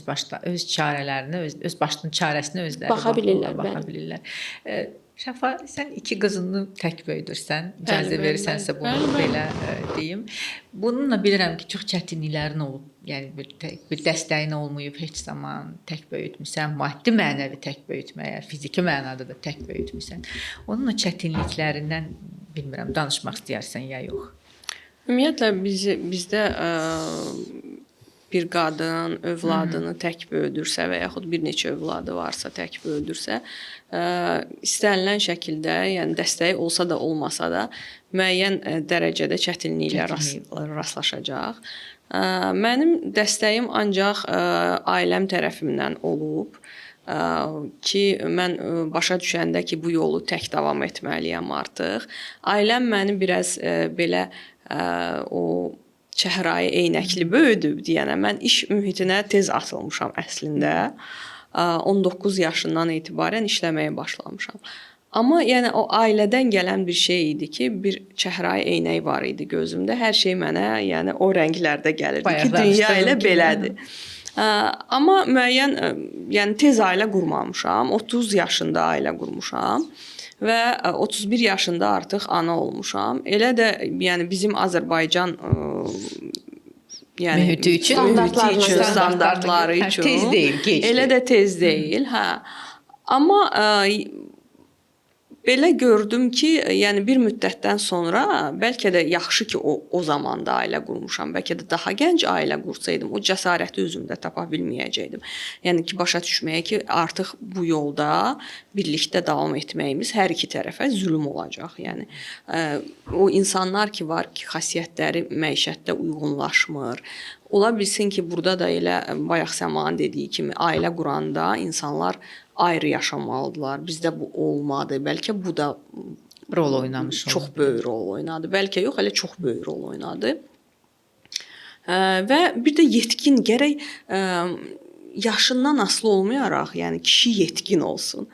öz çarələrini, öz başının çarəsini özləri baxa bilirlər. Şəfa, sən 2 qızını tək böyüdürsən, icazə verirsənsə bunu belə deyim. Bununla bilirəm ki, çox çətinliklərin olub. Yəni bir dəstəyin olmayıb heç zaman, tək böyütmüsən, maddi mənəvi tək böyütməyə, fiziki mənada da tək böyütmüsən. Onun çətinliklərindən bilmirəm, danışmaq istəyirsən ya yox. Ümumiyyətlə bizdə bir qadın övladını tək böyüdürsə və yaxud bir neçə övladı varsa tək böyüdürsə, istənilən şəkildə, yəni dəstəyi olsa da olmasa da müəyyən dərəcədə çətinliklər rastlaşacaq. Mənim dəstəyim ancaq ailəm tərəfindən olub ki, mən başa düşəndə ki, bu yolu tək davam etməliyəm artıq. Ailəm məni biraz belə o çəhrayı eynəkli böyüdüb deyənə, mən iş mühitinə tez atılmışam əslində. 19 yaşından etibarən işləməyə başlamışam. Amma yəni o ailədən gələn bir şey idi ki, bir çəhrayı eynək var idi gözümdə. Hər şey mənə yəni o rənglərdə gəlirdi ki, dünya elə belədir. Amma müəyyən yəni tez ailə qurmamışam. 30 yaşında ailə qurmuşam və 31 yaşında artıq ana olmuşam. Elə də yəni bizim Azərbaycan yəni mühiti üçün, standartları üçün tez deyil, gec. Elə də tez deyil, hə. Amma belə gördüm ki, yəni bir müddətdən sonra bəlkə də yaxşı ki o zamanda ailə qurmuşam. Bəlkə də daha gənc ailə qursaydım, o cəsarəti özümdə tapa bilməyəcəydim. Yəni ki, başa düşməyə ki, artıq bu yolda birlikdə davam etməyimiz hər iki tərəfə zülm olacaq. Yəni o insanlar ki var ki, xasiyyətləri məişətdə uyğunlaşmır. Ola bilsin ki, burada da elə bayaq Səmanın dediyi kimi ailə quranda insanlar ayrı yaşamalıdırlar. Bizdə bu olmadı. Bəlkə bu da rol oynamış olur. Çox böyük rol oynadı. Bəlkə yox, elə çox böyük rol oynadı. Və bir də yetkin gərək yaşından asılı olmayaraq, yəni kişi yetkin olsun.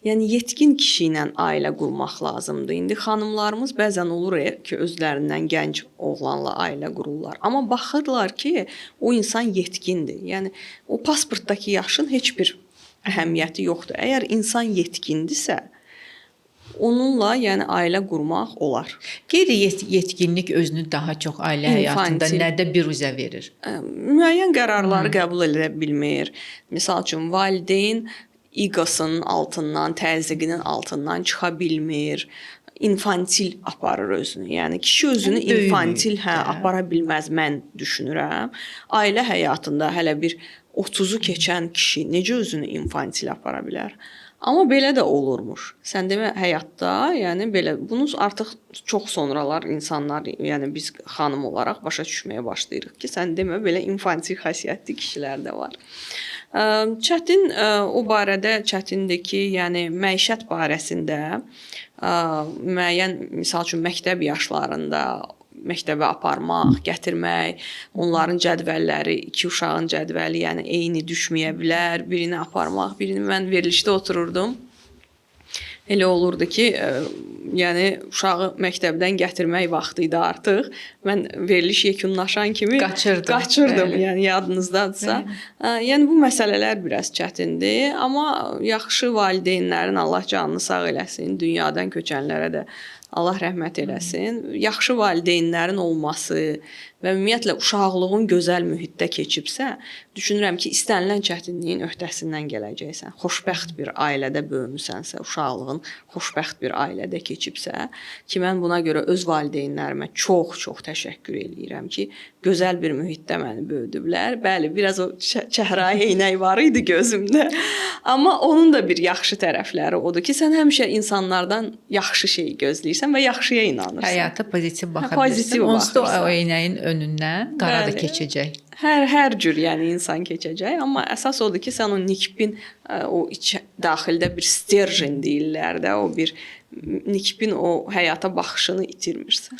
Yəni yetkin kişi ilə ailə qurmaq lazımdır. İndi xanımlarımız bəzən olur ki, özlərindən gənc oğlanla ailə qururlar. Amma baxırlar ki, o insan yetkindir. Yəni o pasportdakı yaşın heç bir əhəmiyyəti yoxdur. Əgər insan yetkindirsə, onunla, yəni ailə qurmaq olar. Qeyri-yetkinlik özünü daha çox ailə həyatında İnfantil. nədə büruzə verir? Müəyyən qərarları qəbul edə bilmir. Məsəl üçün valideyn eqosunun altından, təzyiqinin altından çıxa bilmir. İnfantil aparır özünü. Yəni kişi özünü Böyük infantil mühitdə. apara bilməz mən düşünürəm. Ailə həyatında hələ bir 30-u keçən kişi necə özünü infantil apara bilər? Amma belə də olurmuş. Sən demə həyatda, yəni belə bunu artıq çox sonralar insanlar, yəni biz xanım olaraq başa düşməyə başlayırıq ki, sən demə belə infantil xasiyyətli kişilər də var. Çətin o barədə çətindir ki, yəni məişət barəsində müəyyən misal üçün məktəb yaşlarında məktəbə aparmaq, gətirmək, onların cədvəlləri, iki uşağın cədvəli, yəni eyni düşməyə bilər. Birini aparmaq, birini mən verilişdə otururdum. Elə olurdu ki, yəni uşağı məktəbdən gətirmək vaxtı idi artıq. Mən veriliş yekunlaşan kimi qaçırdım. Bəli. Yəni yadınızdadırsa. Yəni bu məsələlər biraz çətindir, amma yaxşı valideynlərin Allah canını sağ eləsin, dünyadan köçənlərə də Allah rəhmət eləsin. Yaxşı valideynlərin olması və ümumiyyətlə uşaqlığın gözəl mühitdə keçibsə, düşünürəm ki, istənilən çətinliyin öhdəsindən gələcəksən. Xoşbəxt bir ailədə böyümüsənsə, uşaqlığın xoşbəxt bir ailədə keçibsə, ki mən buna görə öz valideynlərimə çox təşəkkür eləyirəm ki, gözəl bir mühitdə məni böyüdüblər. Bəli, biraz o çəhrayı eynək var idi gözümdə. Amma onun da bir yaxşı tərəfləri odur ki, sən həmişə insanlardan yaxşı şey gözləyirsən və yaxşıya inanırsan. Həyata pozitiv baxa pozitiv bilirsən. Onsuz da baxırsan. o eynəyin önündən qara da keçəcək. Hər cür yəni insan keçəcək, amma əsas odur ki, sən o nikbin o daxildə bir sterjin deyirlər də, o bir nikbin o həyata baxışını itirmirsən.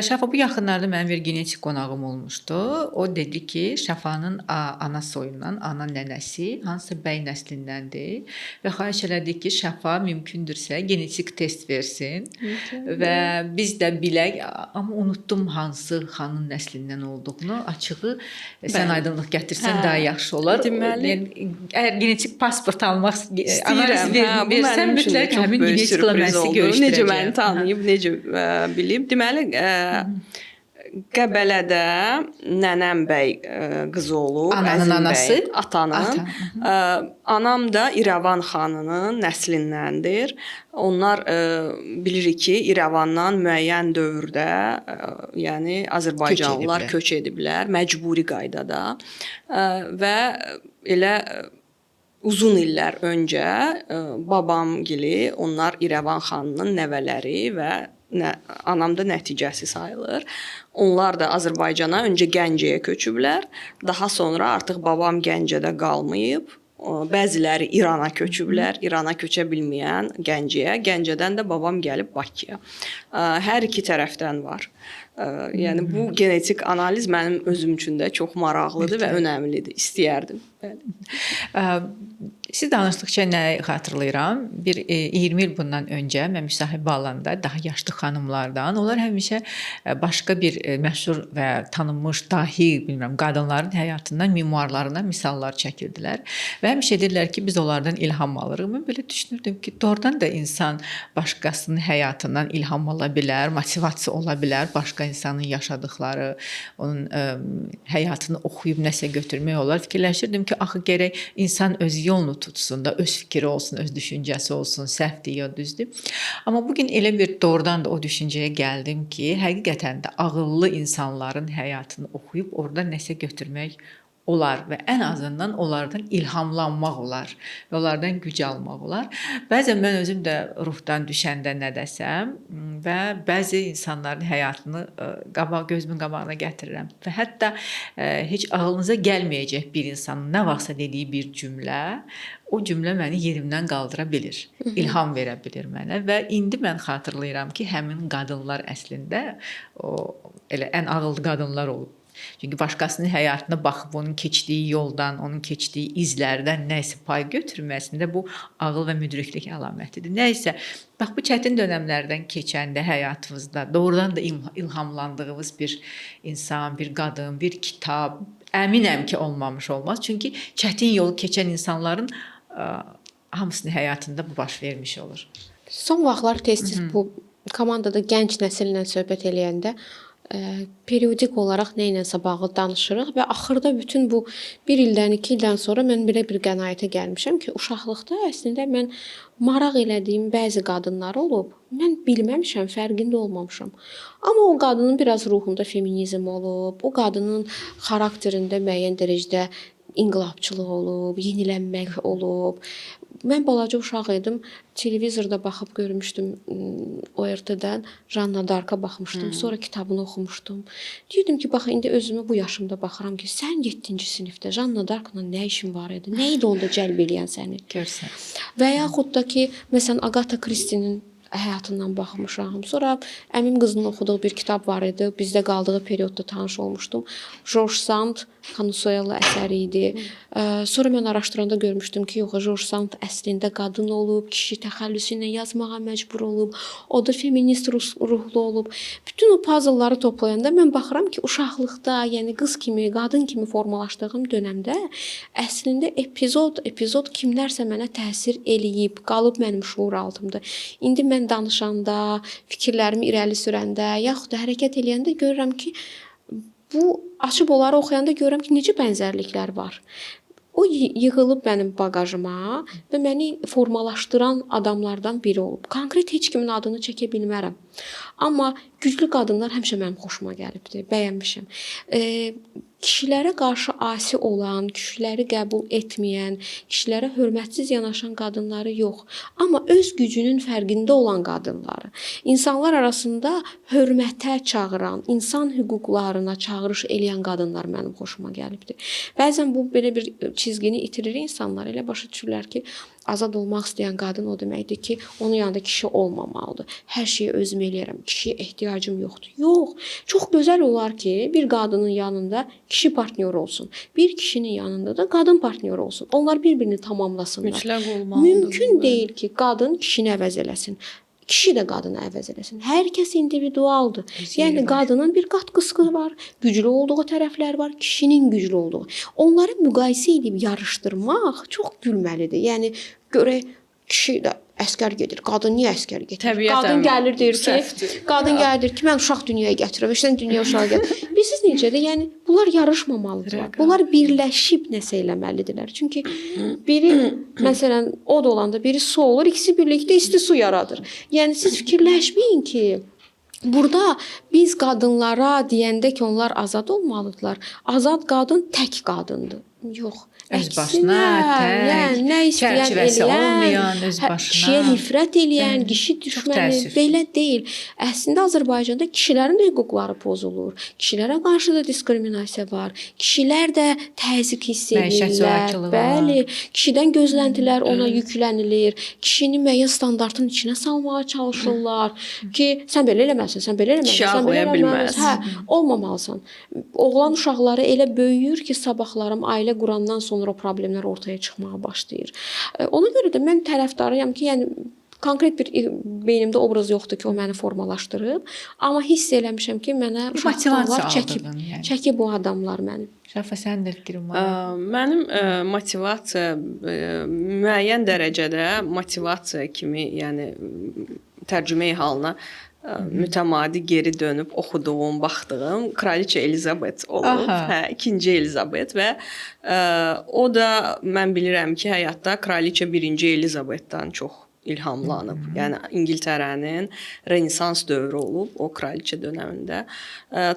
Şafa, bu yaxınlarda mənim bir genetik qonağım olmuşdu. O dedi ki, Şafanın ana soyundan, ana nənəsi hansısa bəy nəslindəndir və xahiş elədi ki, Şafa mümkündürsə genetik test versin və biz də bilək, amma unutdum hansı xanın nəslindən olduğunu. Açığı sən aydınlıq gətirsən daha yaxşı olar. Deməli, əgər genetik pasport almaq istəyirəm, versən mütləq həmin genetiklə məni görüşdürəcək. Necə məni tanıyıb, necə bilib. Deməli, Qəbələdə nənəm bəy qızı olub, ananın anası, atanın. Anam da İrəvan xanının nəslindəndir. Onlar bilirik ki, İrəvandan müəyyən dövrdə, yəni Azərbaycanlılar köç ediblər, məcburi qaydada və elə uzun illər öncə babamgili, onlar İrəvan xanının nəvələri və anam da nəticəsi sayılır. Onlar da Azərbaycana öncə Gəncəyə köçüblər. Daha sonra artıq babam Gəncədə qalmayıb. Bəziləri İrana köçüblər. İrana köçə bilməyən Gəncəyə, Gəncədən də babam gəlib Bakıya. Hər iki tərəfdən var. Yəni bu genetik analiz mənim özüm üçün də çox maraqlıdır və önəmlidir. İstəyərdim. Siz danışdıqca nə xatırlayıram? Bir 20 il bundan öncə mən müsahibə alanda daha yaşlı xanımlardan, onlar həmişə başqa bir məşhur və tanınmış dahi, bilmirəm, qadınların həyatından, memuarlarından misallar çəkirdilər və həmişə dedilər ki, biz onlardan ilham alırıq. Mən belə düşünürdüm ki, doğrudan da insan başqasının həyatından ilham ala bilər, motivasiya ola bilər, başqa insanın yaşadıkları, onun həyatını oxuyub nəsə götürmək olar. Fikirləşirdim ki, axı gərək insan öz yolunu tutsun da, öz fikri olsun, öz düşüncəsi olsun, səhvdir ya düzdür. Amma bugün elə bir doğrudan da o düşüncəyə gəldim ki, həqiqətən də ağıllı insanların həyatını oxuyub orada nəsə götürmək olar və ən azından onlardan ilhamlanmaq olar və onlardan güc almaq olar. Bəzən mən özüm də ruhdan düşəndə nə desəm və bəzi insanların həyatını gözümün qabağına gətirirəm və hətta heç ağlınıza gəlməyəcək bir insanın nə vaxtsa dediyi bir cümlə, o cümlə məni yerimdən qaldıra bilir, ilham verə bilir mənə və indi mən xatırlayıram ki, həmin qadınlar əslində elə ən ağıllı qadınlar olub. Çünki başqasının həyatına baxıb onun keçdiyi yoldan, onun keçdiyi izlərdən nəsə pay götürməsində bu ağıl və müdriklik əlamətidir. Nəysə, bax bu çətin dönəmlərdən keçəndə həyatımızda doğrudan da ilhamlandığımız bir insan, bir qadın, bir kitab, əminəm ki, olmamış olmaz. Çünki çətin yolu keçən insanların hamısının həyatında bu baş vermiş olur. Son vaxtlar tez-tez bu komandada gənc nəsillə söhbət eləyəndə periodik olaraq nə ilənsə bağlı danışırıq və axırda bütün bu 1 ildən, 2 ildən sonra mən belə bir qənaətə gəlmişəm ki, uşaqlıqda əslində mən maraq elədiyim bəzi qadınlar olub. Mən bilməmişəm, fərqində olmamışam. Amma o qadının biraz ruhunda feminizm olub, o qadının xarakterində müəyyən dərəcədə inqilabçılıq olub, yenilənmək olub. Mən balaca uşaq idim, televizorda baxıb görmüşdüm ORT-dən Janna Darka baxmışdım, sonra kitabını oxumuşdum. Deyirdim ki, bax indi özümə bu yaşımda baxıram ki, sən 7-ci sinifdə Janna Darkla nə işin var idi? Nə idi onda cəlb eləyən səni? Görsən. Və yaxud da ki, məsələn Agatha Christie'nin həyatından baxmışam. Sonra əmim qızının oxuduğu bir kitab var idi. Bizdə qaldığı periodda tanış olmuşdum. George Sand Consuelo əsəri idi. Sonra mən araşdıranda görmüşdüm ki, yox, George Sand əslində qadın olub, kişi təxəllüsü ilə yazmağa məcbur olub. O da feminist ruhlu olub. Bütün o puzzle'ları toplayanda mən baxıram ki, uşaqlıqda, yəni qız kimi, qadın kimi formalaşdığım dövrdə əslində epizod kimlərsə mənə təsir eləyib, qalıb mənim şuur altımda. İndi mən danışanda, fikirlərimi irəli sürəndə, yaxud da hərəkət eləyəndə görürəm ki, bu açıb onları oxuyanda görürəm ki, necə bənzərliklər var. O yığılıb mənim baqajıma və məni formalaşdıran adamlardan biri olub. Konkret heç kimin adını çəkə bilmərəm. Amma güclü qadınlar həmişə mənim xoşuma gəlibdi, bəyənmişəm. Kişilərə qarşı asi olan, kişiləri qəbul etməyən, kişilərə hörmətsiz yanaşan qadınları yox. Amma öz gücünün fərqində olan qadınları, insanlar arasında hörmətə çağıran, insan hüquqlarına çağırış eləyən qadınlar mənim xoşuma gəlibdi. Bəzən bu belə bir çizgini itirir insanlar, elə başa düşürlər ki, azad olmaq istəyən qadın o deməkdir ki, onun yanında kişi olmamalıdır. Hər şeyi özüm eləyərəm, kişiyə ehtiyacım yoxdur. Yox, çox gözəl olar ki, bir qadının yanında kişi partnyor olsun. Bir kişinin yanında da qadın partnyor olsun. Onlar bir-birini tamamlasınlar. Mütləq olmalıdır. Mümkün deyil ki, qadın kişini əvəz eləsin. Kişi də qadını əvəz eləsin. Hər kəs individualdır. Yəni qadının bir qatqısı var, güclü olduğu tərəflər var, kişinin güclü olduğu. Onları müqayisə edib yarışdırmaq çox gülməlidir. Yəni görək kişi də əsgər gedir. Qadın niyə əsgər gedir? Təbiətən Qadın gəlir deyir ki, səhvdir. qadın gəlir deyir ki, mən uşaq dünyaya gətirirəm, sən dünyaya uşağı gətir. Bilirsiniz necədir? Yəni bunlar yarışmamalıdırlar. Bunlar birləşib nəsə eləməlidirlər. Çünki biri məsələn od olanda biri su olur, ikisi birlikdə isti su yaradır. Yəni siz fikirləşməyin ki, burada biz qadınlara deyəndə ki, onlar azad olmalıdırlar. Azad qadın tək qadındır. Yox. Öz başına, tək, nə istəyən çərçivəsi eləyən, olmayan, öz başına. Kişiyə nifrət eləyən, kişi düşməni, belə deyil. Əslində Azərbaycanda kişilərin də hüquqları pozulur. Kişilərə qarşı da diskriminasiya var. Kişilər də təzyiq hiss edirlər. Bəli, kişidən gözləntilər ona yüklənilir. Kişini müəyyən standartın içinə salmağa çalışırlar ki, sən belə eləməlisən, sən belə eləməlisən, sən belə eləməlisən. Hə, olmamalısan. Oğlan uşaqları elə böyüyür ki, sabahlarım ailə qurandan sonra o problemlər ortaya çıxmağa başlayır. Ona görə də mən tərəfdarıyam ki, yəni konkret bir beynimdə obraz yoxdur ki, o məni formalaşdırıb, amma hiss eləmişəm ki, mənə uşaqlar çəkib bu adamlar məni. Şəfa, sənin də fikrin var? Mənim motivasiya müəyyən dərəcədə motivasiya kimi, yəni tərcümeyi halına mütəmadi geri dönüb oxuduğum, baxdığım Kraliçə Elizabet olub. Hə, 2-ci Elizabet və o da mən bilirəm ki, həyatda Kraliçə 1-ci Elizabetdən çox ilhamlanıb. Yəni İngiltərənin Renesans dövrü olub o kraliçə dövründə.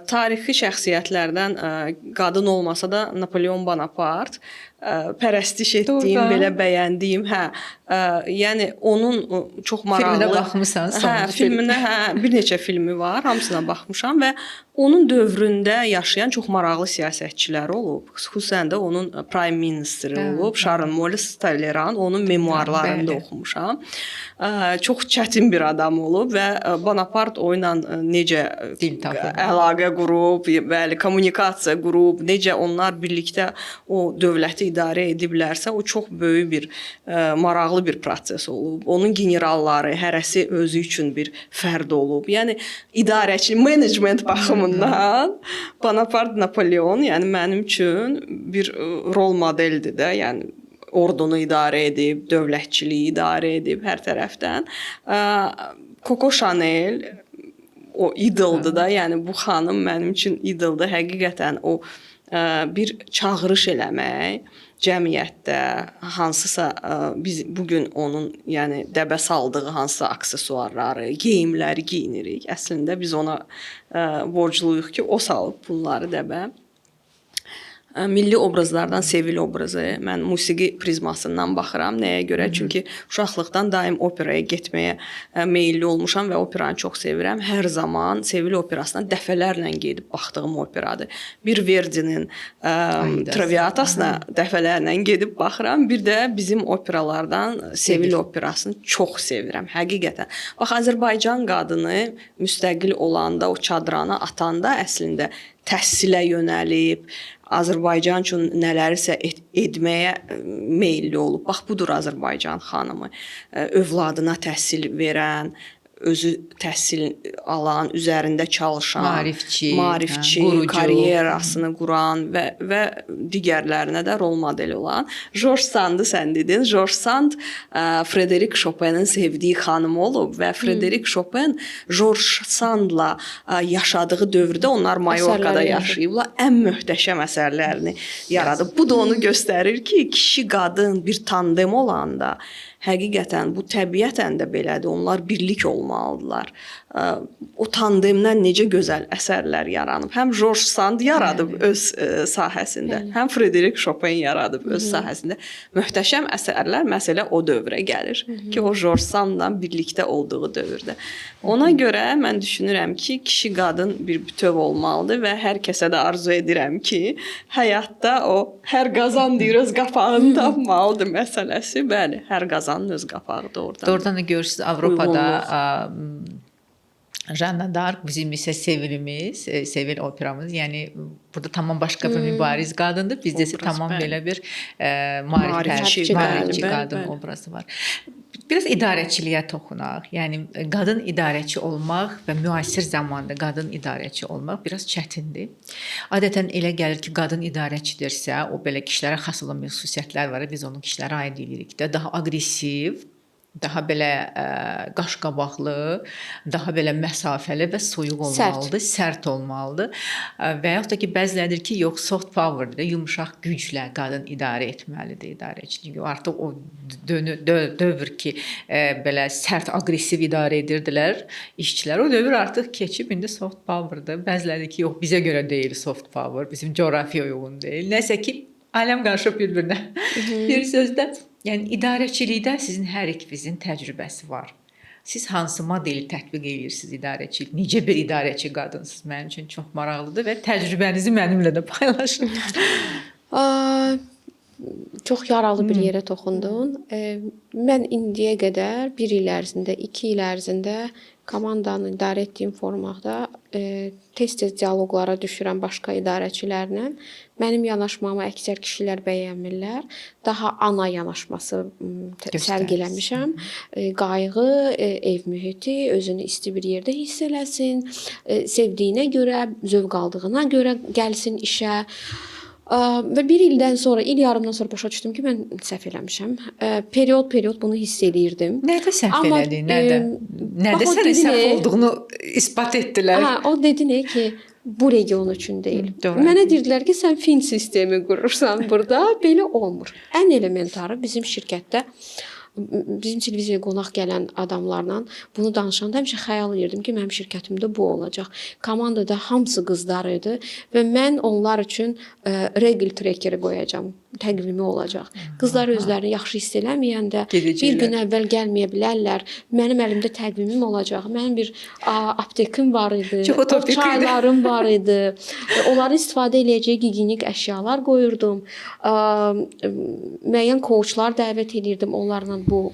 Tarixi şəxsiyyətlərdən qadın olmasa da Napoleon Bonaparte pərəstiş etdiyim, belə bəyəndiyim, yəni onun çox maraqlı filminə baxmısan sonra. Filminə, bir neçə filmi var, hamısına baxmışam və onun dövründə yaşayan çox maraqlı siyasətçilər olub. Xüsusən də onun prime ministeri olub, Sharon Molle Talleyrand, onun memuarlarını oxumuşam. Çox çətin bir adam olub və Bonaparte o ilə necə əlaqə qurub, bəli, kommunikasiya qurub, necə onlar birlikdə o dövləti idarə ediblərsə, o çox böyük bir maraqlı bir proses olub. Onun generalları hərəsi özü üçün bir fərd olub. Yəni idarəçi, menecment baxımından Bonaparte Napoleon, yəni mənim üçün bir rol modeldir də. Yəni ordunu idarə edib, dövlətçiliyi idarə edib hər tərəfdən. Coco Chanel o idoldur da, yəni bu xanım mənim üçün idoldur. Həqiqətən o bir çağırış eləmək cəmiyyətdə hansısa biz bu gün onun, yəni dəbə saldığı hansısa aksesuarları, geyimləri geyinirik. Əslində biz ona borcluyuq ki, o salıb bunları dəbə. Milli obrazlardan Sevil obrazı, mən musiqi prizmasından baxıram. Nəyə görə? Çünki uşaqlıqdan daim operaya getməyə meylli olmuşam və operanı çox sevirəm. Hər zaman Sevil operasına dəfələrlə gedib baxdığım operadır. Bir Verdinin Traviatasına dəfələrlə gedib baxıram. Bir də bizim operalardan Sevil operasını çox sevirəm. Həqiqətən. Bax, Azərbaycan qadını müstəqil olanda, o çadrana atanda əslində təhsilə yönəlib, Azərbaycan üçün nələrisə etməyə meylli olub. Bax, budur Azərbaycan xanımı. Övladına təhsil verən, özü təhsil alan, üzərində çalışan, maarifçi, karyerasını quran və digərlərinə də rol model olan George Sand'ı sən dedin. George Sand Frederic Chopin'in sevdiyi xanım olub və Frederic Chopin George Sand'la yaşadığı dövrdə onlar Mayorkada yaşayıblar. Ən möhtəşəm əsərlərini yaradıb. Bu da onu göstərir ki, kişi qadın bir tandem olanda həqiqətən bu təbiətən də belədir. Onlar birlik olmalıdırlar. O tandemdən necə gözəl əsərlər yaranıb. Həm George Sand yaradıb öz sahəsində, həm Frederic Chopin yaradıb öz sahəsində. Möhtəşəm əsərlər məsələ o dövrə gəlir ki, o George Sandla birlikdə olduğu dövrdə. Ona görə mən düşünürəm ki, kişi qadın bir bütöv olmalıdır və hər kəsə də arzu edirəm ki, həyatda o hər qazan deyir öz qapağını tapmalıdır məsələsi. Bəli, hər qazanın öz qapağıdır oradan. Doğrudan da görürsünüz Avropada Janna d'Arc bizim isə Sevilimiz, Sevil operamız. Yəni burada tamam başqa bir mübariz qadındır. Bizdə isə tamam belə bir maarifçi qadın obrazı var. Biraz idarəçiliyə toxunaq. Yəni qadın idarəçi olmaq və müasir zamanda qadın idarəçi olmaq biraz çətindir. Adətən elə gəlir ki, qadın idarəçidirsə, o belə kişilərə xas olan xüsusiyyətlər var. Biz onu kişilərə aid edirik də, daha aqressiv, daha belə qaşqabaqlı, daha belə məsafəli və soyuq olmalıdır, sərt olmalıdır. Və yaxud da ki, bəzilədir ki, yox, soft powerdir, yumşaq güclə qadın idarə etməlidir, idarəçilik. Artıq o dövr ki, belə sərt, aqressiv idarə edirdilər işçilər. O dövr artıq keçib, indi soft powerdir. Bəzilədir ki, yox, bizə görə deyil soft power, bizim coğrafiya uyğun deyil. Nəsə ki, aləm qarışıb bir-birinə. Bir sözdə, yəni idarəçilikdə sizin hər ikinizin təcrübəsi var. Siz hansı modeli tətbiq edirsiniz idarəçilik? Necə bir idarəçi qadınsınız? Mənim üçün çox maraqlıdır və təcrübənizi mənimlə də paylaşın. Çox yaralı bir yerə toxundun. Mən indiyə qədər 1 il ərzində, 2 il ərzində komandanı idarə etdiyim formada tez-tez dialoqlara düşürəm başqa idarəçilərlə. Mənim yanaşmamı əksər kişilər bəyənmirlər. Daha ana yanaşması sərgiləmişəm. Qayğı, ev mühiti, özünü isti bir yerdə hiss eləsin, sevdiyinə görə, zövq aldığına görə gəlsin işə. Və 1 ildən sonra, il yarımdan sonra başa düşdüm ki, mən səhv eləmişəm. Period bunu hiss eləyirdim. Nədə səhv elədin? Nədə sənin səhv olduğunu isbat etdilər? O dedi ki, bu region üçün deyil. Mənə deyirdilər ki, sən fin sistemi qurursan burada, belə olmur. Ən elementarı bizim şirkətdə bizim televiziyaya qonaq gələn adamlarla bunu danışanda həmişə xəyal edirdim ki, mənim şirkətimdə bu olacaq. Komandada hamısı qızlar idi və mən onlar üçün regl trackeri qoyacağam. Təqvimi olacaq. Qızlar özlərini yaxşı hiss eləməyəndə bir gün əvvəl gəlməyə bilərlər. Mənim əlimdə təqvimim olacaq. Mənim bir aptekim var idi. Çaylarım var idi. Onların istifadə edəcəyi gigiyenik əşyalar qoyurdum. Müəyyən coachlar dəvət edirdim onlarla bu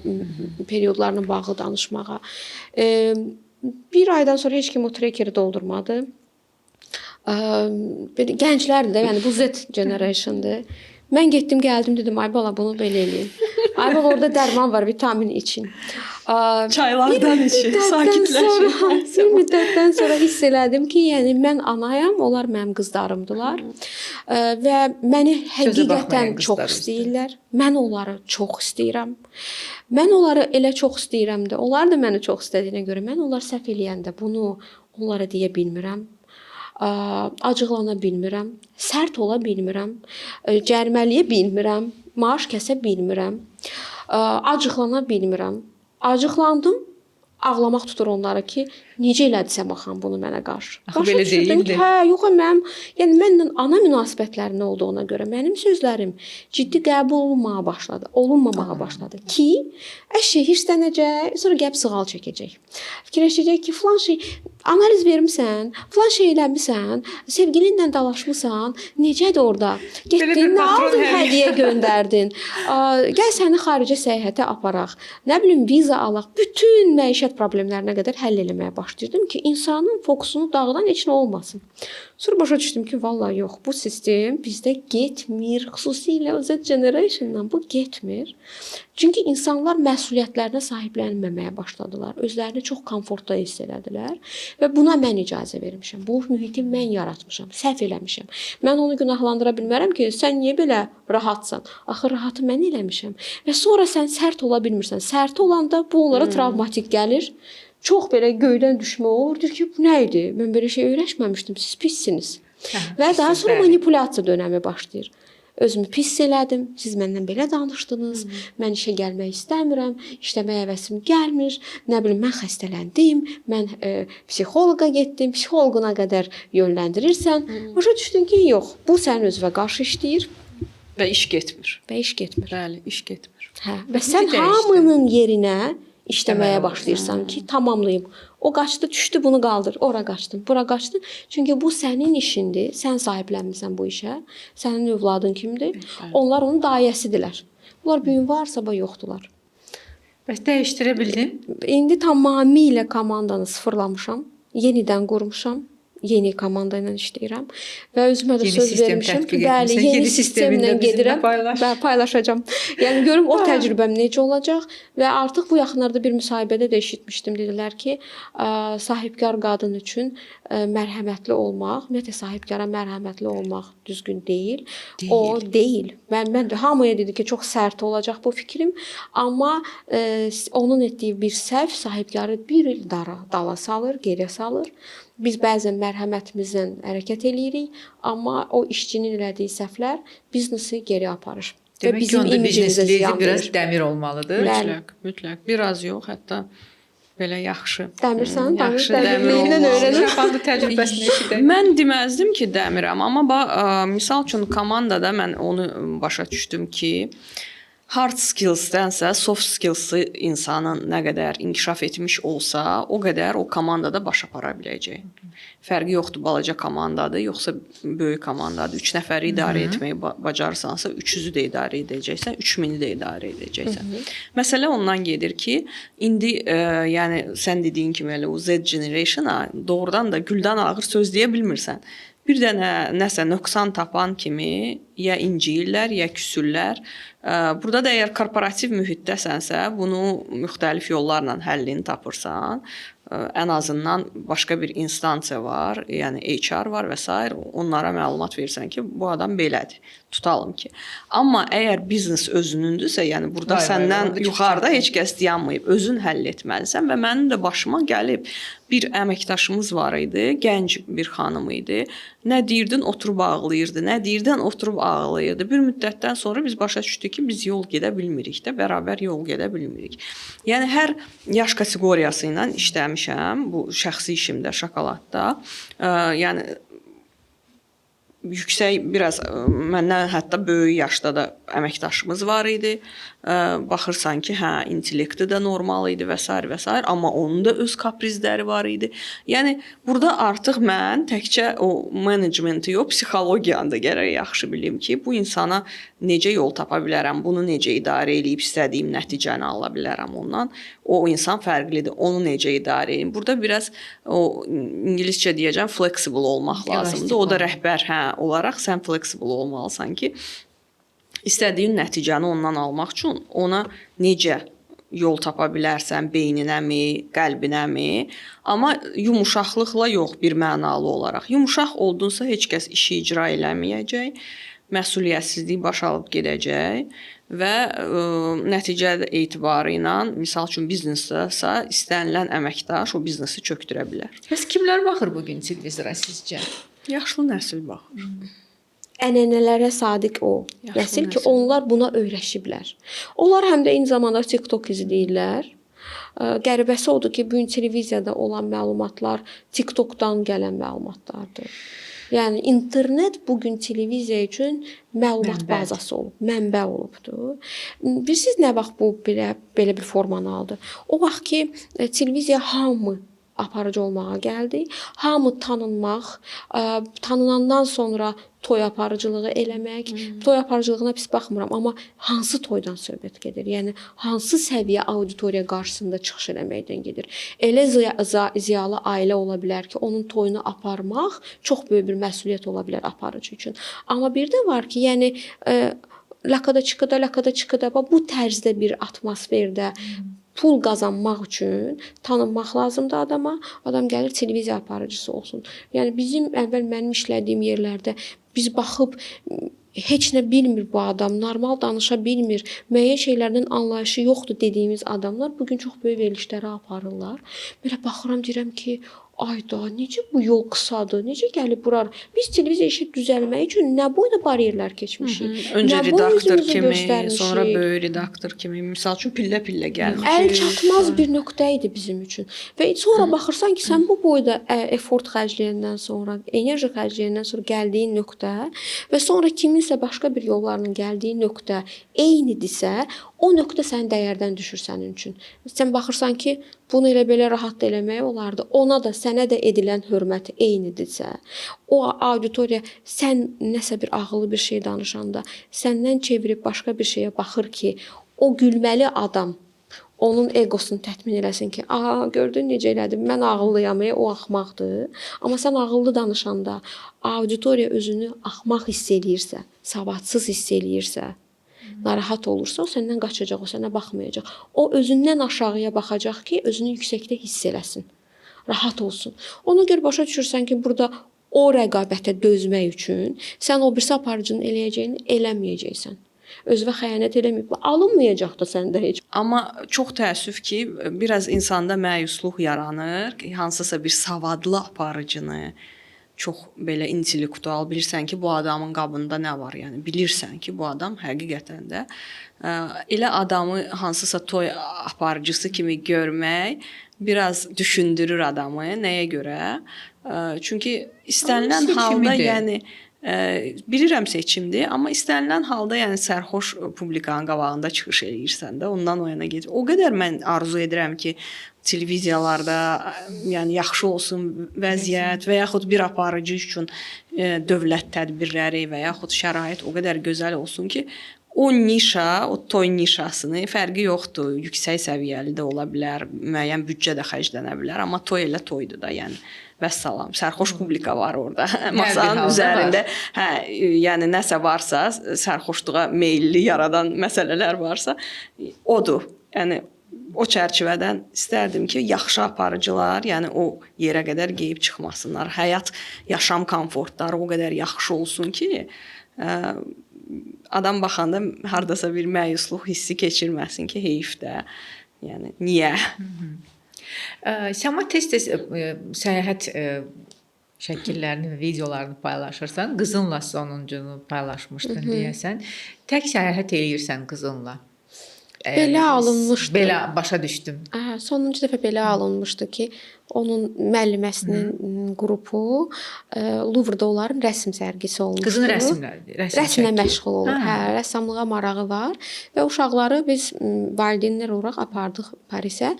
periodlarla bağlı danışmağa. Bir aydan sonra heç kim o trackeri doldurmadı. Gənclərdir də, yəni bu Z generation'dır. Mən getdim, gəldim, dedim, ay bala bunu belə eləyin. Ay bala orada dərman var, vitamin için. Çaylardan içi, sakitləşin. Bir müddətdən sonra hiss elədim ki, yəni mən anayam, onlar mənim qızlarımdılar. Və məni həqiqətən baxmayan çox qızlar istəyirlər. Mən onları çox istəyirəm. Mən onları elə çox istəyirəm də, onlar da məni çox istədiyinə görə mən onlar səhv eləyəndə bunu onlara deyə bilmirəm. Acıqlana bilmirəm, sərt ola bilmirəm, cərimələyə bilmirəm, maaş kəsə bilmirəm, acıqlana bilmirəm. Acıqlandım, ağlamaq tutur onları ki, necə elədisə baxan bunu mənə qarşı. Axı belə deyildi. Hə, yox mən, yəni mənlə ana münasibətlərinin olduğuna görə mənim sözlərim ciddi qəbul olunmamağa başladı ki, əşi hirslənəcək, sonra gəlib sığal çəkəcək. Fikirləşəcək ki, filan şey analiz vermisən, filan şey eləmisən, sevgilinlə dalaşmısan, necədir orada? Getdin, nə aldın, hədiyyə göndərdin. Gəl səni xaricə səyahətə aparaq. Nə bilim, viza alaq. Bütün məişət problemlərinə qədər həll eləməyə başladım ki, insanın fokusunu dağıdan heç nə olmasın. Sonra başa düşdüm ki, vallahi yox, bu sistem bizdə getmir. Xüsusilə Z generation-dan bu getmir. Çünki insanlar məsuliyyətlərinə sahiblənməməyə başladılar. Özlərini çox komfortda hiss elədilər və buna mən icazə vermişəm. Bu mühiti mən yaratmışam, səhv eləmişəm. Mən onu günahlandıra bilmərəm ki, sən niyə belə rahatsan? Axı rahatı mən eləmişəm. Və sonra sən sərt ola bilmirsən. Sərt olanda bu onlara travmatik gəlir. Çox belə göydən düşmə olur. Deyir ki, bu nə idi? Mən belə şey öyrəşməmişdim. Siz pissiniz. Və daha sonra manipulyasiya dönəmi başlayır. Özümü pis elədim. Siz məndən belə danışdınız. Mən işə gəlmək istəmirəm. İşləməyə həvəsim gəlmir. Nə bilim, mən xəstələndim. Mən psixoloqa getdim. Psixoloquna qədər yönləndirirsən. Başa düşdün ki, yox, bu sənin özünə qarşı işləyir Və iş getmir. Bəli, iş getmir. Hə, və sən hamının yerinə işləməyə başlayırsan ki, tamamlayım. O qaçdı, düşdü, bunu qaldır. Ora qaçdın, bura qaçdın. Çünki bu sənin işindir. Sən sahiblənmisən bu işə. Sənin övladın kimdir? Onlar onun dayəsidirlər. Bunlar bu gün var, sabah yoxdular. Bəs dəyişdirə bildin? İndi tamamilə komandanı sıfırlamışam. Yenidən qurmuşam. Yeni komanda ilə işləyirəm və özümə də söz vermişəm ki, bəli, yeni sistemlə gedirəm və paylaşacağam. Yəni görüm o təcrübəm necə olacaq və artıq bu yaxınlarda bir müsahibədə də eşitmişdim, dedilər ki, sahibkar qadın üçün mərhəmətli olmaq, ümumiyyətlə sahibkara mərhəmətli olmaq düzgün deyil. O deyil. Mən də hamıya dedi ki, çox sərt olacaq bu fikrim, amma onun etdiyi bir səhv sahibkarı bir il dala salır, geriyə salır. Biz bəzən mərhəmətimizlə hərəkət eləyirik, amma o işçinin elədiyi səhvlər biznesi geri aparır. Demək ki, onda biznesliyi biraz dəmir olmalıdır. Mütləq. Biraz yox, hətta belə yaxşı. Dəmirsən, yaxşı dəmirliyindən öyrənir. Şafandı təcrübəsini eşidək. Mən deməzdim ki, dəmirəm, amma misal üçün komandada mən onu başa düşdüm ki, hard skills-dənsə soft skills-ı insanın nə qədər inkişaf etmiş olsa, o qədər o komandada baş apara biləcək. Fərqi yoxdur, balaca komandadır, yoxsa böyük komandadır. 3 nəfəri idarə etməyi bacarsansa, 300-ü də idarə edəcəksən, 3000-i də idarə edəcəksən. Məsələ ondan gedir ki, indi yəni sən dediyin kimi elə o Z generation-a doğrudan da güldən ağır söz deyə bilmirsən. Bir dənə nəsə nöqsan tapan kimi ya inciyirlər, ya küsürlər. Burada da əgər korporativ mühitdəsənsə, bunu müxtəlif yollarla həllini tapırsan, ən azından başqa bir instansiya var, yəni HR var və s. onlara məlumat versən ki, bu adam belədir, tutalım ki. Amma əgər biznes özünündürsə, yəni burada səndən yuxarıda heç kəs dayanmayıb, özün həll etməlisən və mənim də başıma gəlib bir əməkdaşımız var idi, gənc bir xanım idi. Nə deyirdin, oturub ağlayırdı, nə deyirdin, oturub ağlayırdı. Bir müddətdən sonra biz başa düşdük ki, biz yol gedə bilmirik də, bərabər yol gedə bilmirik. Yəni hər yaş kateqoriyası ilə işləmişəm bu şəxsi işimdə, şokoladda. Yəni yüksək biraz məndən hətta böyük yaşda da əməkdaşımız var idi. Baxırsan ki, hə, intellekti də normal idi və s. və s. amma onun da öz kaprizləri var idi. Yəni burada artıq mən təkcə o menecmenti yox, psixologiyanı da gərək yaxşı bilim ki, bu insana necə yol tapa bilərəm, bunu necə idarə edib istədiyim nəticəni ala bilərəm ondan. O insan fərqlidir, onu necə idarə edeyim. Burada biraz o ingiliscə deyəcəm flexible olmaq lazımdır. O da rəhbər olaraq sən flexible olmalısan ki, istədiyin nəticəni ondan almaq üçün ona necə yol tapa bilərsən beyninəmi, qəlbinəmi, amma yumşaqlıqla yox, bir mənalı olaraq. Yumşaq oldunsa heç kəs işi icra eləməyəcək, məsuliyyətsizlik baş alıb gedəcək və nəticə etibarı ilə, misal üçün biznesdəsə istənilən əməkdaş o biznesi çökdürə bilər. Bəs kimlər baxır bu gün televizora sizcə? Yaşlı nəsil baxır. Ənənələrə sadiq o Yaxşı nəsil ki, nəsil. onlar buna öyrəşiblər. Onlar həm də eyni zamanda TikTok izləyirlər. Qəribəsi odur ki, bu gün televiziyada olan məlumatlar TikTokdan gələn məlumatlardır. Yəni internet bu gün televiziya üçün məlumat Mənbədir. bazası olub, mənbə olubdu. Bilirsiniz nə vaxt bu belə bir formanı aldı? O vaxt ki, televiziya hamı aparıcı olmağa gəldi. Hamı tanınmaq, tanınandan sonra toy aparıcılığı eləmək. Toy aparıcılığına pis baxmıram, amma hansı toydan söhbət gedir? Yəni hansı səviyyə auditoriya qarşısında çıxış eləməkdən gedir? Elə ziyalı ailə ola bilər ki, onun toyunu aparmaq çox böyük bir məsuliyyət ola bilər aparıcı üçün. Amma bir də var ki, yəni lakada çıxıda bu tərzdə bir atmosferdə pul qazanmaq üçün tanınmaq lazımdır adama. Adam gəlir televiziya aparıcısı olsun. Yəni bizim əvvəl mənim işlədiyim yerlərdə biz baxıb heç nə bilmir bu adam, normal danışa bilmir, müəyyən şeylərdən anlayışı yoxdur dediyimiz adamlar bu gün çox böyük verilişlərə aparırlar. Belə baxıram deyirəm ki, ayda necə bu yol qısadır, necə gəlib bura. Biz televiziya işi düzəlmək üçün nə boyda bariyerlər keçmişik. Öncə nə boy redaktor özümüzü kimi, göstərmişik. sonra böyük redaktor kimi, misal üçün pillə-pillə gəlmişik. Əl çatmaz bir nöqtə idi bizim üçün. Və sonra baxırsan ki, sən bu boyda effort xərcləyəndən sonra, enerji xərcləyəndən sonra gəldiyin nöqtə və sonra kiminsə başqa bir yollarla gəldiyi nöqtə eynidirsə, o nöqtə sənin dəyərdən düşür sənin üçün. Sən baxırsan ki, bunu elə belə rahat da eləmək olardı. Ona da, sənə də edilən hörmət eynidirsə, o auditoriya sən nəsə bir ağıllı bir şey danışanda, səndən çevirib başqa bir şeyə baxır ki, o gülməli adam onun egosunu təmin eləsin ki, gördün necə elədim, mən ağıllıyam, o axmaqdır. Amma sən ağıllı danışanda auditoriya özünü axmaq hiss eləyirsə, savadsız hiss eləyirsə, narahat olursa, o səndən qaçacaq, o sənə baxmayacaq. O özündən aşağıya baxacaq ki, özünü yüksəkdə hiss eləsin. Rahat olsun. Ona görə başa düşürsən ki, burada o rəqabətə dözmək üçün sən o birisi aparıcının eləyəcəyini eləməyəcəksən. Özünə xəyanət eləməyib, alınmayacaq da səndə heç. Amma çox təəssüf ki, biraz insanda məyusluq yaranır. Hansısa bir savadlı aparıcını, çox belə intellektual bilirsən ki, bu adamın qabında nə var? Yəni bilirsən ki, bu adam həqiqətən də elə adamı hansısa toy aparıcısı kimi görmək biraz düşündürür adamı. Nəyə görə? Çünki istənilən halda, yəni bilirəm seçimdir, amma istənilən halda, yəni sərxoş publikanın qabağında çıxış eləyirsən də, ondan o yana gedir. O qədər mən arzu edirəm ki, televiziyalarda yəni yaxşı olsun vəziyyət və yaxud bir aparıcı üçün dövlət tədbirləri və yaxud şərait o qədər gözəl olsun ki, o nişa, o toy nişasını fərqi yoxdur. Yüksək səviyyəli də ola bilər, müəyyən büdcə də xərclənə bilər, amma toy elə toydur da, yəni vəssalam. Sərxoş publika var orada. Masanın üzərində, yəni nəsə varsa, sərxoşluğa meylli yaradan məsələlər varsa, odur. Yəni o çərçivədən istərdim ki, yaxşı aparıcılar, yəni o yerə qədər geyib çıxmasınlar. Həyat, yaşam komfortları o qədər yaxşı olsun ki, adam baxanda hardasa bir məyusluq hissi keçirməsin ki, heyf də. Yəni niyə? Səma tez-tez səyahət şəkillərini, videolarını paylaşırsan. Qızınla sonuncunu paylaşmışdın deyəsən. Tək səyahət eləyirsən qızınla. Belə alınmışdı. Belə başa düşdüm. Sonuncu dəfə belə alınmışdı ki, onun müəlliməsinin qrupu Louvre-da onların rəsm sərgisi olmuşdu. Qızın rəsmlə məşğul olur. Rəssamlığa marağı var və uşaqları biz valideynlər olaraq apardıq Parisə.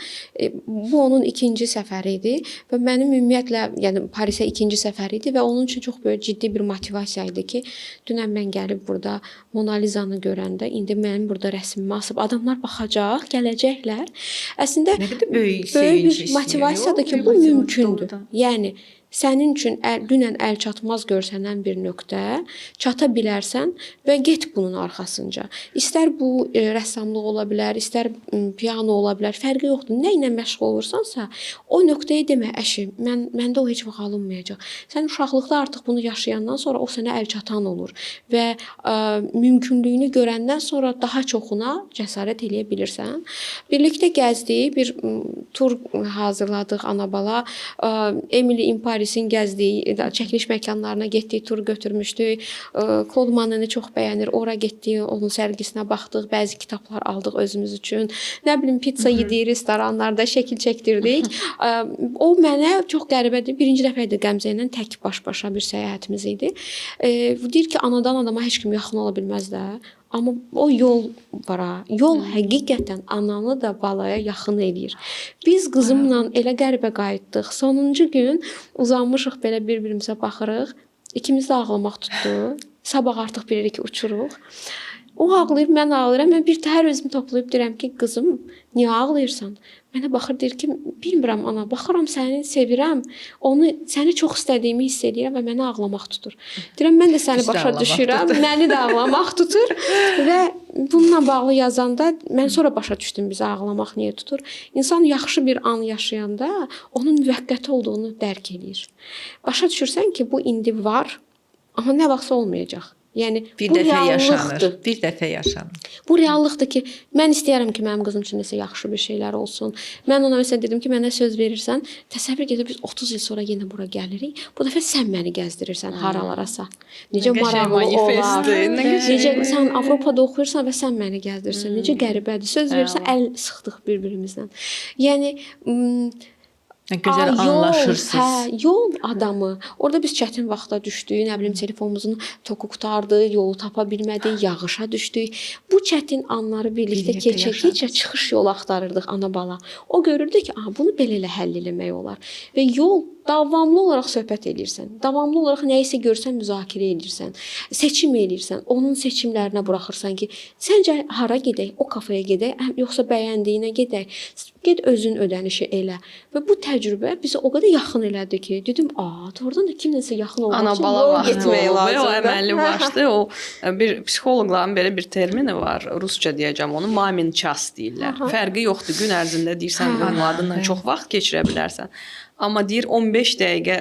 Bu onun ikinci səfəri idi və mənim ümumiyyətlə, yəni Parisə ikinci səfəri idi və onun üçün çox böyük ciddi bir motivasiya idi ki, dünən mən gəlib burada Mona Lizanı görəndə indi mənim burada rəsmimi asıb adamlar baxacaq, gələcəklər. Əslində nə qədər böyük sevinc bir motivasiyadır ki, bu mümkündür. Yəni sənin üçün dünən əl çatmaz görsənən bir nöqtə çata bilərsən və get bunun arxasınca. İstər bu rəssamlıq ola bilər, istər piano ola bilər, fərqi yoxdur. Nə ilə məşğul olursansa, o nöqtəyə demə, əşi, məndə o heç vaxt alınmayacaq. Sən uşaqlıqda artıq bunu yaşayandan sonra o sənə əl çatan olur və mümkünlüyünü görəndən sonra daha çoxuna cəsarət eləyə bilirsən. Birlikdə gəzdik, bir tur hazırladıq ana-bala. Emily in Paris'in gəzdiyi, çəkiliş məkanlarına getdik, tur götürmüşdük. Claude Monet'i çox bəyənir. Ora getdik, onun sərgisinə baxdıq, bəzi kitablar aldıq özümüz üçün. Nə bilim, pizza yedik, restoranlarda şəkil çəkdirdik. O mənə çox qəribədir. Birinci dəfə idi Qəmzə ilə tək baş-başa bir səyahətimiz idi. Deyir ki, anadan adama heç kim yaxın ola bilməz də. Amma o yol var ha. Yol həqiqətən ananı da balaya yaxın eləyir. Biz qızımla elə qəribə qayıtdıq. Sonuncu gün uzanmışıq belə bir-birimizə baxırıq. İkimiz də ağlamaq tutdu. Sabah artıq bilirik ki, uçuruq. O ağlayır, mən ağlayıram. Mən bir təhər özümü toplayıb deyirəm ki, qızım, niyə ağlayırsan? Mənə baxır, deyir ki, bilmirəm ana, baxıram səni sevirəm. Səni çox istədiyimi hiss edirəm və mənə ağlamaq tutur. Deyirəm, mən də səni başa düşürəm, məni də ağlamaq tutur və bununla bağlı yazanda mən sonra başa düşdüm bizə ağlamaq niyə tutur. İnsan yaxşı bir an yaşayanda onun müvəqqəti olduğunu dərk eləyir. Başa düşürsən ki, bu indi var, amma nə vaxtsa olmayacaq. Yəni bir bu dəfə reallıqdır. yaşanır. Bir dəfə yaşanır. Bu reallıqdır ki, mən istəyirəm ki, mənim qızım üçün nəsə yaxşı bir şeylər olsun. Mən ona məsələn dedim ki, mənə söz verirsən, təsəvvür edib biz 30 il sonra yenə bura gəlirik. Bu dəfə sən məni gəzdirirsən haralarasa. Necə maraqlı olar. Necə sən Avropada oxuyursan və sən məni gəzdirirsən. Necə qəribədir. Söz verirsən, əl sıxdıq bir-birimizdən. Yəni gözəl anlaşırsınız. Yol adamı. Orada biz çətin vaxta düşdük. Nə bilim, telefonumuzun toku qurtardı, yolu tapa bilmədik, yağışa düşdük. Bu çətin anları birlikdə keçə-keçə çıxış yolu axtarırdıq ana-bala. O görürdü ki, bunu belə həll eləmək olar. Və yol davamlı olaraq söhbət edirsən. Davamlı olaraq nə isə görsən müzakirə edirsən. Seçim edirsən. Onun seçimlərinə buraxırsan ki, səncə hara gedək? O kafeyə gedək, yoxsa bəyəndiyinə gedək? Get özün ödənişi elə. Və bu təcrübə bizi o qədər yaxın elədi ki, dedim, doğrudan da kimləsə yaxın olmaq üçün ana-bala getmək lazımdır. O əməlli başlı. O bir psixoloqların belə bir termini var. Rusca deyəcəm onu, mamin ças deyirlər. Fərqi yoxdur. Gün ərzində deyirsən, övladınla çox vaxt keçirə bilərsən. Amma deyir 15 dəqiqə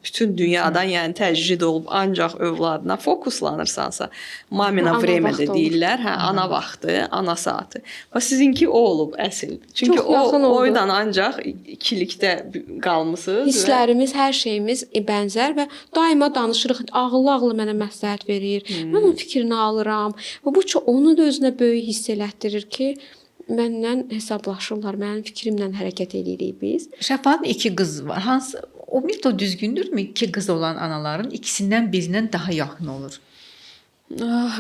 bütün dünyadan, yəni təcrid olub ancaq övladına fokuslanırsansa, mamina vremya deyirlər, ana vaxtı, ana saatı. Və sizinki o olub əsl. Çünki oydan ancaq ikilikdə qalmısınız. Hisslərimiz, hər şeyimiz bənzər və daima danışırıq. Ağıllı mənə məsləhət verir. Mən onun fikrini alıram. Və bu onu da özünə böyük hiss elətdirir ki, məndən hesablaşırlar, mənim fikrimlə hərəkət edirik biz. Şəfaatın 2 qız var. Hansı o metod düzgündürmü? 2 qız olan anaların ikisindən birindən daha yaxın olur.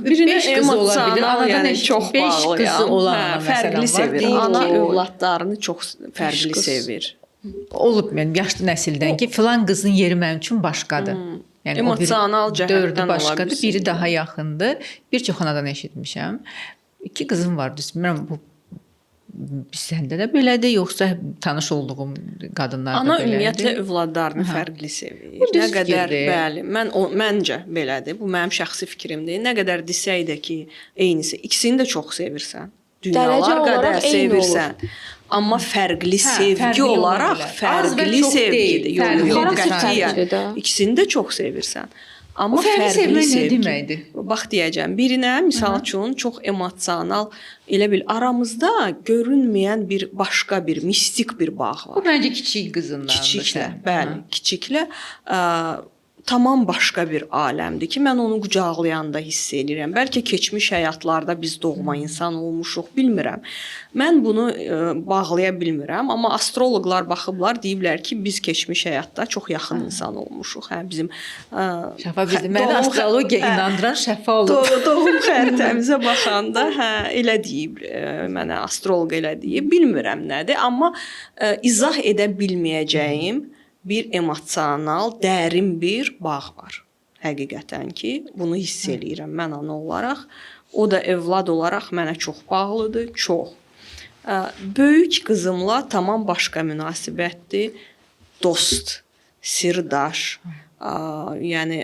Birinə emosional, yəni çox bağlı. 5 qızı olan fərqli sevir. Ana övladlarını çox fərqli sevir. Olub mənim yaşlı nəsildən ki, filan qızın yeri mənim üçün başqadır. Yəni emosional cəhətdən başqadır, biri daha yaxındır. Bir çox anadan eşitmişəm. 2 qızım var, bilmirəm bu səndə də belədir, yoxsa tanış olduğum qadınlar da belədir? Ana ümumiyyətlə övladlarını fərqli sevir. Nə qədər, bəli, məncə belədir. Bu mənim şəxsi fikrimdir. Nə qədər desək də ki, eynisi, ikisini də çox sevirsən. Dünyalar qədər sevirsən. Amma fərqli sevgi olaraq fərqli sevgidir. Yox, ikisini də çox sevirsən. Amma fərqli sevgi deməkdir. Bax deyəcəm, birinə misal üçün çox emosional, elə bil aramızda görünməyən bir başqa bir mistik bir bağ var. Bu məncə kiçik qızındandır. Kiçiklə, bəli, kiçiklə tamam başqa bir aləmdir ki, mən onu qucaqlayanda hiss edirəm. Bəlkə keçmiş həyatlarda biz doğma insan olmuşuq, bilmirəm. Mən bunu bağlaya bilmirəm, amma astroloqlar baxıblar, deyiblər ki, biz keçmiş həyatda çox yaxın insan olmuşuq. Bizim Şəfa bizim mənə astrologiya inandıran Şəfa olub. Doğum xəritəmizə baxanda, elə deyib, mənə astroloq elə deyib. Bilmirəm nədir, amma izah edə bilməyəcəyim bir emosional, dərin bir bağ var. Həqiqətən ki, bunu hiss eləyirəm mən ana olaraq. O da övlad olaraq mənə çox bağlıdır, çox. Böyük qızımla tamam başqa münasibətdir, dost, sirdaş, yəni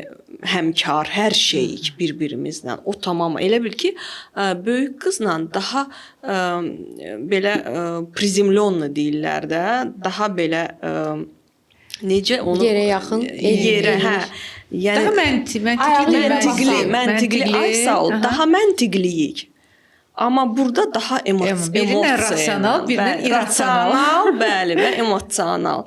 həmkar, hər şeyik bir-birimizlə. O tamam elə bil ki, böyük qızla daha belə prizemlonla deyirlər də, daha belə necə onu Yerə yaxın, yerə, hə. Yəni Daha məntiqli, ay sağ ol, daha məntiqliyik. Amma burada daha birindən rasional, birindən irrasional. Bəli, və emosional.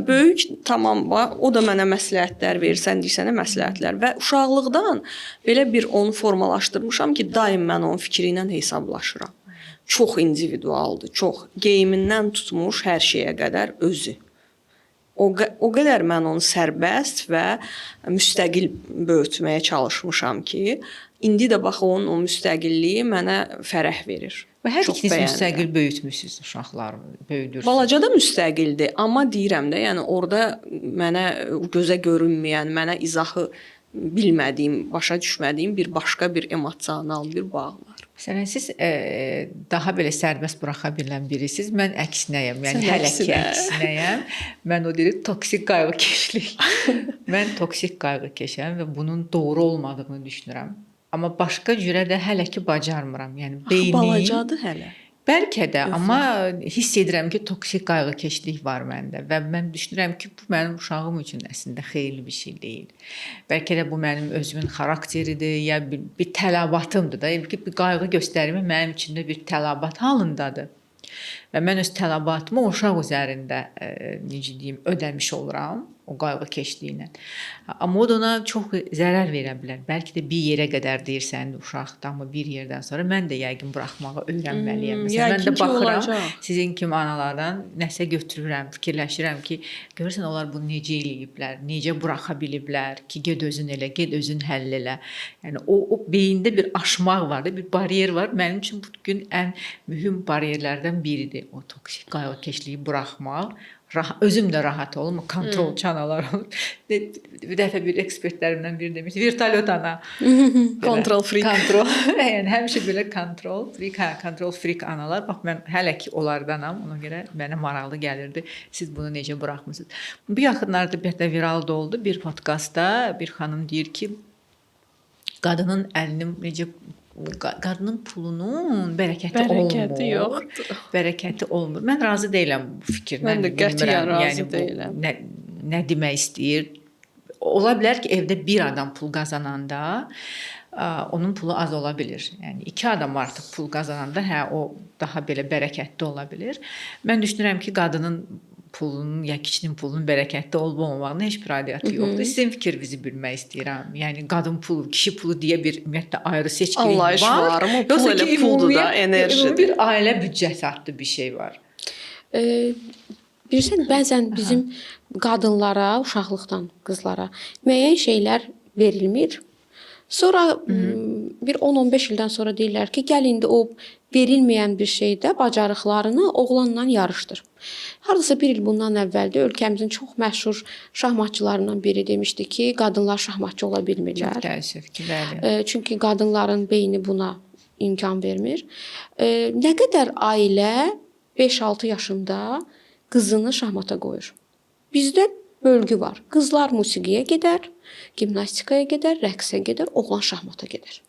Böyük tamam var. O da mənə məsləhətlər verir, sən deyirsən məsləhətlər və uşaqlıqdan belə bir onu formalaşdırmışam ki, daim mən onun fikri ilə hesablaşıram. Çox individualdır, çox geyimindən tutmuş hər şeyə qədər özü. O qədər mən onu sərbəst və müstəqil böyütməyə çalışmışam ki, indi də bax onun o müstəqilliyi mənə fərəh verir. Və hər Çox ikiniz bəyənirəm. müstəqil böyütmüsünüz uşaqları, böyüdürsünüz. Balaca da müstəqildir, amma deyirəm də, yəni orada mənə gözə görünməyən, mənə izahı bilmədiyim, başa düşmədiyim bir başqa bir emosional bir bağ var. Məsələn, siz daha belə sərbəst buraxa bilən birisiniz. Mən əksinəyəm. Yəni Sən hələ ki əksinə. əksinəyəm. Mən o deyir toksik qayğıkeşlik. Mən toksik qayğıkeşəm və bunun doğru olmadığını düşünürəm. Amma başqa cürə də hələ ki bacarmıram. Yəni beynim Balacadır hələ. bəlkə də, amma hiss edirəm ki, toksik qayğıkeşlik var məndə və mən düşünürəm ki, bu mənim uşağım üçün əslində xeyirli bir şey deyil. Bəlkə də bu mənim özümün xarakteridir, ya bir tələbatımdır da. Bir qayğı göstərimi mənim üçün də bir tələbat halındadır. Və mən öz tələbatımı o uşaq üzərində necə deyim, ödəmiş oluram o qayğıkeşliklə. Amma o da ona çox zərər verə bilər. Bəlkə də bir yerə qədər deyirsən uşaqdır, amma bir yerdən sonra mən də yəqin buraxmağı öyrənməliyəm. Məsələn, mən də baxıram, sizin kimi analardan nəsə götürürəm, fikirləşirəm ki, görürsən onlar bunu necə eləyiblər, necə buraxa biliblər ki, get özün elə, get özün həll elə. Yəni o beyində bir aşmaq var, bir baryer var. Mənim üçün bu gün ən mühüm baryerlərdən biridir. O toksik qayğıkeşliyi buraxmaq. Özüm də rahat olum, kontrol çanalar olur. Bir dəfə bir ekspertlərimdən biri demiş, vertolyot ana. Control freak. Kontrol. Yəni həmişə belə control freak analar. Bax mən hələ ki onlardanam. Ona görə mənə maraqlı gəlirdi. Siz bunu necə buraxmısınız? Bu yaxınlarda bir də viral da oldu. Bir podkastda bir xanım deyir ki, qadının əlinin necə qadının pulunun bərəkəti olmur. Yoxdur. Bərəkəti olmur. Mən razı deyiləm bu fikirlə. Mən də qətiyyən razı deyiləm. Nə demək istəyir? Ola bilər ki, evdə bir adam pul qazananda onun pulu az ola bilər. Yəni 2 adam artıq pul qazananda o daha belə bərəkətli ola bilər. Mən düşünürəm ki, qadının pulunun ya kişinin pulunun bərəkətli olub-olmamağının heç bir aidiyyatı yoxdur. Sizin fikrinizi bilmək istəyirəm. Yəni qadın pulu, kişi pulu deyə bir ümumiyyətlə ayrı seçkilik var. Amma pul elə puldur da, enerjidir. Bir ailə büdcəsi adlı bir şey var. Bilirsən, bəzən bizim qadınlara, uşaqlıqdan qızlara müəyyən şeylər verilmir. Sonra bir 10-15 ildən sonra deyirlər ki, gəl indi o verilməyən bir şeydə bacarıqlarını oğlanla yarışdır. Hardasa bir il bundan əvvəldə ölkəmizin çox məşhur şahmatçılarından biri demişdi ki, qadınlar şahmatçı ola bilmirlər. Çox təəssüf ki, bəli. Çünki qadınların beyni buna imkan vermir. Nə qədər ailə 5-6 yaşında qızını şahmata qoyur. Bizdə bölgü var. Qızlar musiqiyə gedər, gimnastikaya gedər, rəqsə gedər, oğlan şahmata gedər.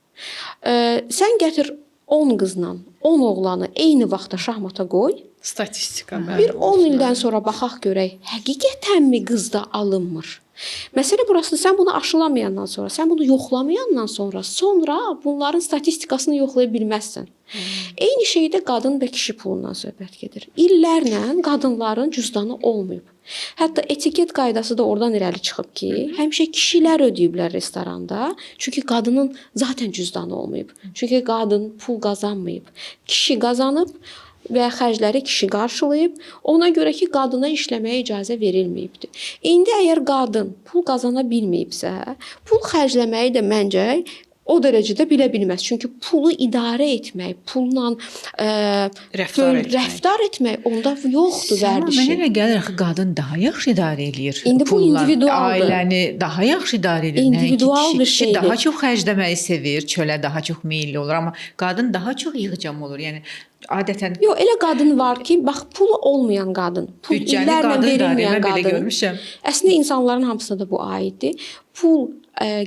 Sən gətir 10 qızla 10 oğlanı eyni vaxtda şahmata qoy. Statistika. Bir 10 ildən sonra baxaq görək, həqiqətənmi qızda alınmır? Məsələ burasında sən bunu aşılamayandan sonra, sən bunu yoxlamayandan sonra bunların statistikasını yoxlaya bilməzsən. Eyni şeydə qadın və kişi pulundan söhbət gedir. İllərlə qadınların cüzdanı olmayıb. Hətta etiket qaydası da oradan irəli çıxıb ki, həmişə kişilər ödəyiblər restoranda, çünki qadının zaten cüzdanı olmayıb. Çünki qadın pul qazanmayıb. Kişi qazanıb və xərcləri kişi qarşılayıb, ona görə ki, qadına işləməyə icazə verilməyibdir. İndi əgər qadın pul qazana bilməyibsə, pul xərcləməyi də məncə o dərəcədə bilə bilməz. Çünki pulu idarə etmək, pulla rəftar etmək onda yoxdur Amma vərdişi. mənə elə gəlir axı qadın daha yaxşı idarə eləyir. İndi bu pulla, individualdır. Ailəni daha yaxşı idarə edir. İndividual Nəinki bir kişi şeydir. daha çox xərcləməyi sevir, çölə daha çox meylli olur, amma qadın daha çox yığcam olur. Yəni adətən Yox, elə qadın var ki, bax pulu olmayan qadın, pul büdcəni illərlə qadın idarə verilməyən mən belə qadın. görmüşəm. Əslində insanların hamısına da bu aiddir. Pul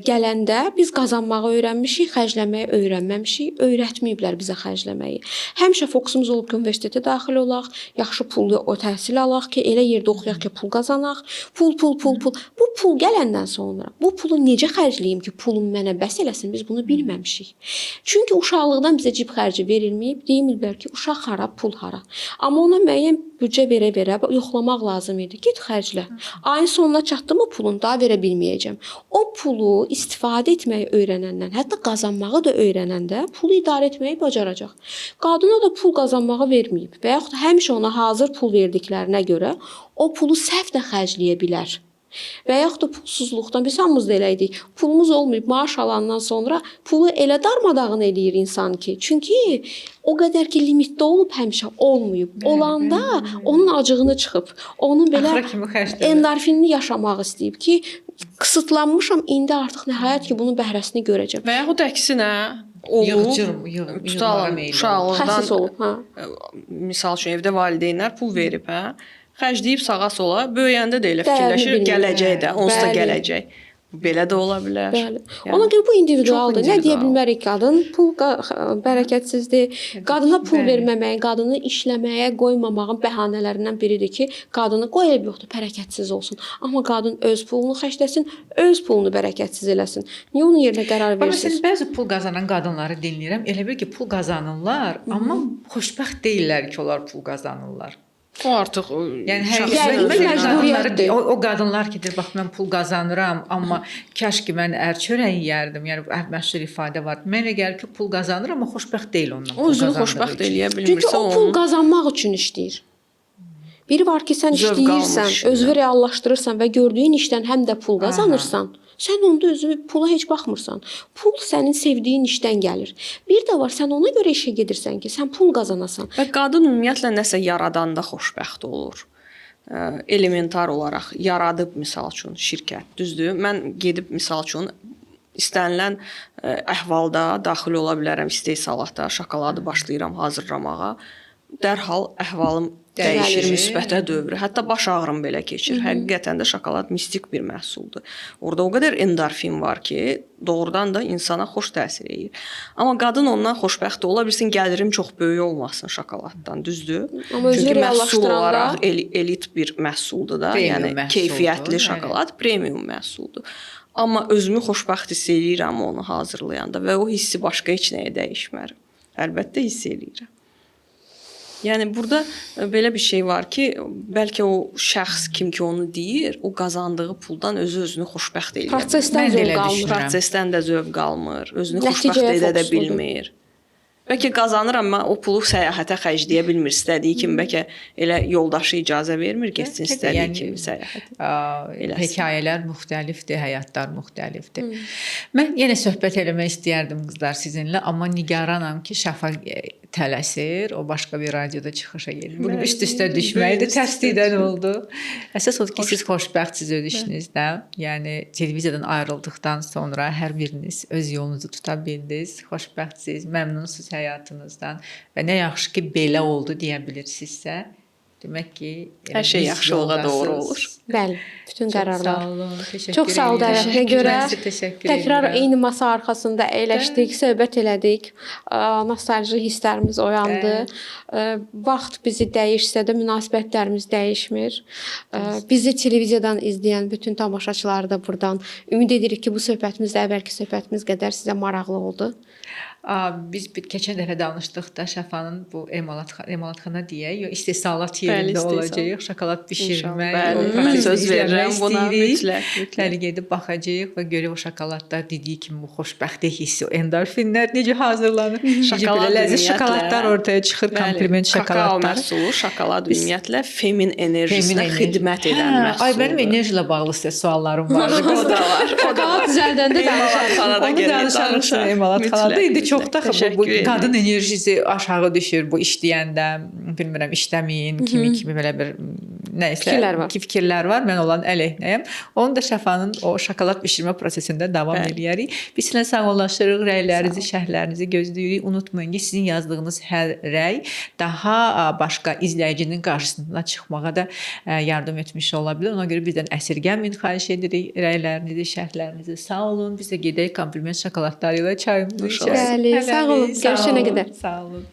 gələndə biz qazanmağı öyrənmişik, xərcləməyi öyrənməmişik, öyrətməyiblər bizə xərcləməyi. Həmişə fokusumuz olub ki, universitetə daxil olaq, yaxşı pullu o təhsil alaq ki, elə yerdə oxuyaq ki, pul qazanaq. Pul. Bu pul gələndən sonra bu pulu necə xərcləyim ki, pulum mənə bəs eləsin? Biz bunu bilməmişik. Çünki uşaqlıqdan bizə cib xərci verilməyib. Deyirlər ki, uşaq hara, pul hara. Amma ona müəyyən büdcə verə-verə yoxlamaq lazım idi. Get xərclə. Ayın sonuna çatdı mı pulun daha verə bilməyəcəm. O pulu istifadə etməyi öyrənəndən, hətta qazanmağı da öyrənəndə pulu idarə etməyi bacaracaq. Qadına da pul qazanmağı verməyib və yaxud da həmişə ona hazır pul verdiklərinə görə o pulu səhv də xərcləyə bilər. Və yaxud da pulsuzluqdan biz hamımız da elə idik. Pulumuz olmayıb, maaş alandan sonra pulu elə darmadağın eləyir insan ki. Çünki o qədər ki limitdə olub həmişə olmayıb. Olanda onun acığını çıxıb, onun belə Axıra kimi xərcləmir. endorfinini yaşamaq istəyib ki, qısıtlanmışam, indi artıq nəhayət ki bunun bəhrəsini görəcəm. Və yaxud əksinə olub, tutalım, uşaqlıqdan Xəsis olub, hə. misal üçün evdə valideynlər pul verib, hə? Xərcləyib sağa sola, böyüyəndə də elə Dəyərini fikirləşir, bilmir. gələcək də, onsuz da Bəli. gələcək. Belə də ola bilər. Bəli. Ona görə bu individualdır. çox Nə deyə individual. bilmərik qadın pul bərəkətsizdir. Qadına pul Bəli. verməməyin, qadını işləməyə qoymamağın bəhanələrindən biridir ki, qadını qoy ev yoxdur, bərəkətsiz olsun. Amma qadın öz pulunu xərcləsin, öz pulunu bərəkətsiz eləsin. Niyə onun yerinə qərar Amma versin? sən bəzi pul qazanan qadınları dinləyirəm. Elə bil ki, pul qazanırlar, amma xoşbəxt deyillər ki, onlar pul qazanırlar. O artıq Yəni Yəni, həqiqətən məcburiyyətdir. o qadınlar ki, deyir, bax mən pul qazanıram, amma kaş ki mən ər çörəyi yeyərdim. Yəni məşhur ifadə var. Mənə gəlir ki, pul qazanır, amma xoşbəxt deyil ondan. o özünü xoşbəxt eləyə Çünki bilmirsə, o pul onu qazanmaq üçün işləyir. Biri var ki, sən Zövq işləyirsən, almış, özünü reallaşdırırsan və gördüyün işdən həm də pul qazanırsan. Sən onda özünü pula heç baxmırsan. Pul sənin sevdiyin işdən gəlir. Bir də var, sən ona görə işə gedirsən ki, sən pul qazanasan. və qadın ümumiyyətlə nəsə yaradanda xoşbəxt olur. Elementar olaraq yaradıb misal üçün şirkət, düzdür? Mən gedib misal üçün istənilən əhvalda daxil ola bilərəm istehsalatda, şokoladı başlayıram hazırlamağa. Dərhal əhvalım dəyişir, Düzəlir. müsbətə dövrü. Hətta baş ağrım belə keçir. Həqiqətən də şokolad mistik bir məhsuldur. Orada o qədər endorfin var ki, doğrudan da insana xoş təsir edir. Amma qadın ondan xoşbəxt ola bilsin, gəlirim çox böyük olmasın şokoladdan, düzdür? Amma özünü Çünki məhsul reallaşdıranda- olaraq elit bir məhsuldur da, Premium yəni məhsuldur, keyfiyyətli bəli. şokolad premium məhsuldur. Amma özümü xoşbəxt hiss eləyirəm onu hazırlayanda və o hissi başqa heç nəyə dəyişmər. Əlbəttə hiss eləyirəm. Yəni burada belə bir şey var ki, bəlkə o şəxs kim ki onu deyir, o qazandığı puldan özünü xoşbəxt eləyir. Prosesdən Mən də elə zövq almır. düşünürəm. Prosesdən də zövq almır, özünü Nəticəyə xoşbəxt edə də fokusludur. bilmir. Bəlkə qazanır, amma o pulu səyahətə xərcləyə bilmir istədiyi kimi. Bəlkə elə yoldaşı icazə vermir getsin Bəlkə də, istədiyi yəni, kimi səyahət. Eləsin. Hekayələr müxtəlifdir, həyatlar müxtəlifdir. Mən yenə söhbət eləmək istəyərdim qızlar sizinlə, amma nigaranam ki, Şafaq tələsir, o başqa bir radioda çıxışa gedir. Bu gün üst-üstə düşməyi də tərslikdən oldu. Əsas odur ki, siz xoşbəxtsiz öz işinizdə. Yəni televiziyadan ayrıldıqdan sonra hər biriniz öz yolunuzu tuta bildiniz, xoşbəxtsiz, məmnunsunuz həyatınızdan və nə yaxşı ki, belə oldu deyə bilirsinizsə, demək ki, Hər şey yaxşılığa doğru olur. Bəli, bütün qərarlar. Sağ olun, təşəkkür Çox sağ ol edirəm. dəvətinə görə. Mən sizə təşəkkür Təkrar edirəm. eyni masa arxasında əyləşdik, söhbət elədik. Nostalji hisslərimiz oyandı. Vaxt bizi dəyişsə də münasibətlərimiz dəyişmir. Bizi televiziyadan izləyən bütün tamaşaçıları da burdan ümid edirik ki, bu söhbətimiz də əvvəlki söhbətimiz qədər sizə maraqlı oldu. Biz keçən dəfə danışdıqda Şəfanın bu emalatxana deyək, yo istehsalat yerində olacağıq, şokolad bişirmə, mən söz verirəm buna mütləq. Bəli, gedib baxacağıq və görək o şokoladlar dediyi kimi bu xoşbəxtlik hissi, endorfinlər necə hazırlanır, necə belə ləzzətli şokoladlar ortaya çıxır, kompliment şokoladlar. Kakao məhsulu, şokolad ümumiyyətlə femin enerjisinə xidmət edən məhsuldur. Ay mənim enerji ilə bağlı sizə suallarım vardı. O da var. Şokolad düzəldəndə danışarıq. Emalatxanada indi çoxda bu qadın enerjisi aşağı düşür bu işləyəndə, bilmirəm işləməyin, kimi belə bir nəyisə fikirlər var. Mən olan əleyhinəyəm. Onu da Şəfanın o şokolad bişirmə prosesində davam edərik. Biz sizlə sağollaşırıq, rəylərinizi, şərhlərinizi gözləyirik. Unutmayın ki, sizin yazdığınız hər rəy daha başqa izləyicinin qarşısına çıxmağa da yardım etmiş ola bilər. Ona görə bizdən əsirgəməyin, xahiş edirik rəylərinizi, şərhlərinizi. Sağ olun. Biz də gedək kompliment şokoladları ilə çayımızı içək. Bəli, sağ olun. Görüşənə qədər. Sağ olun.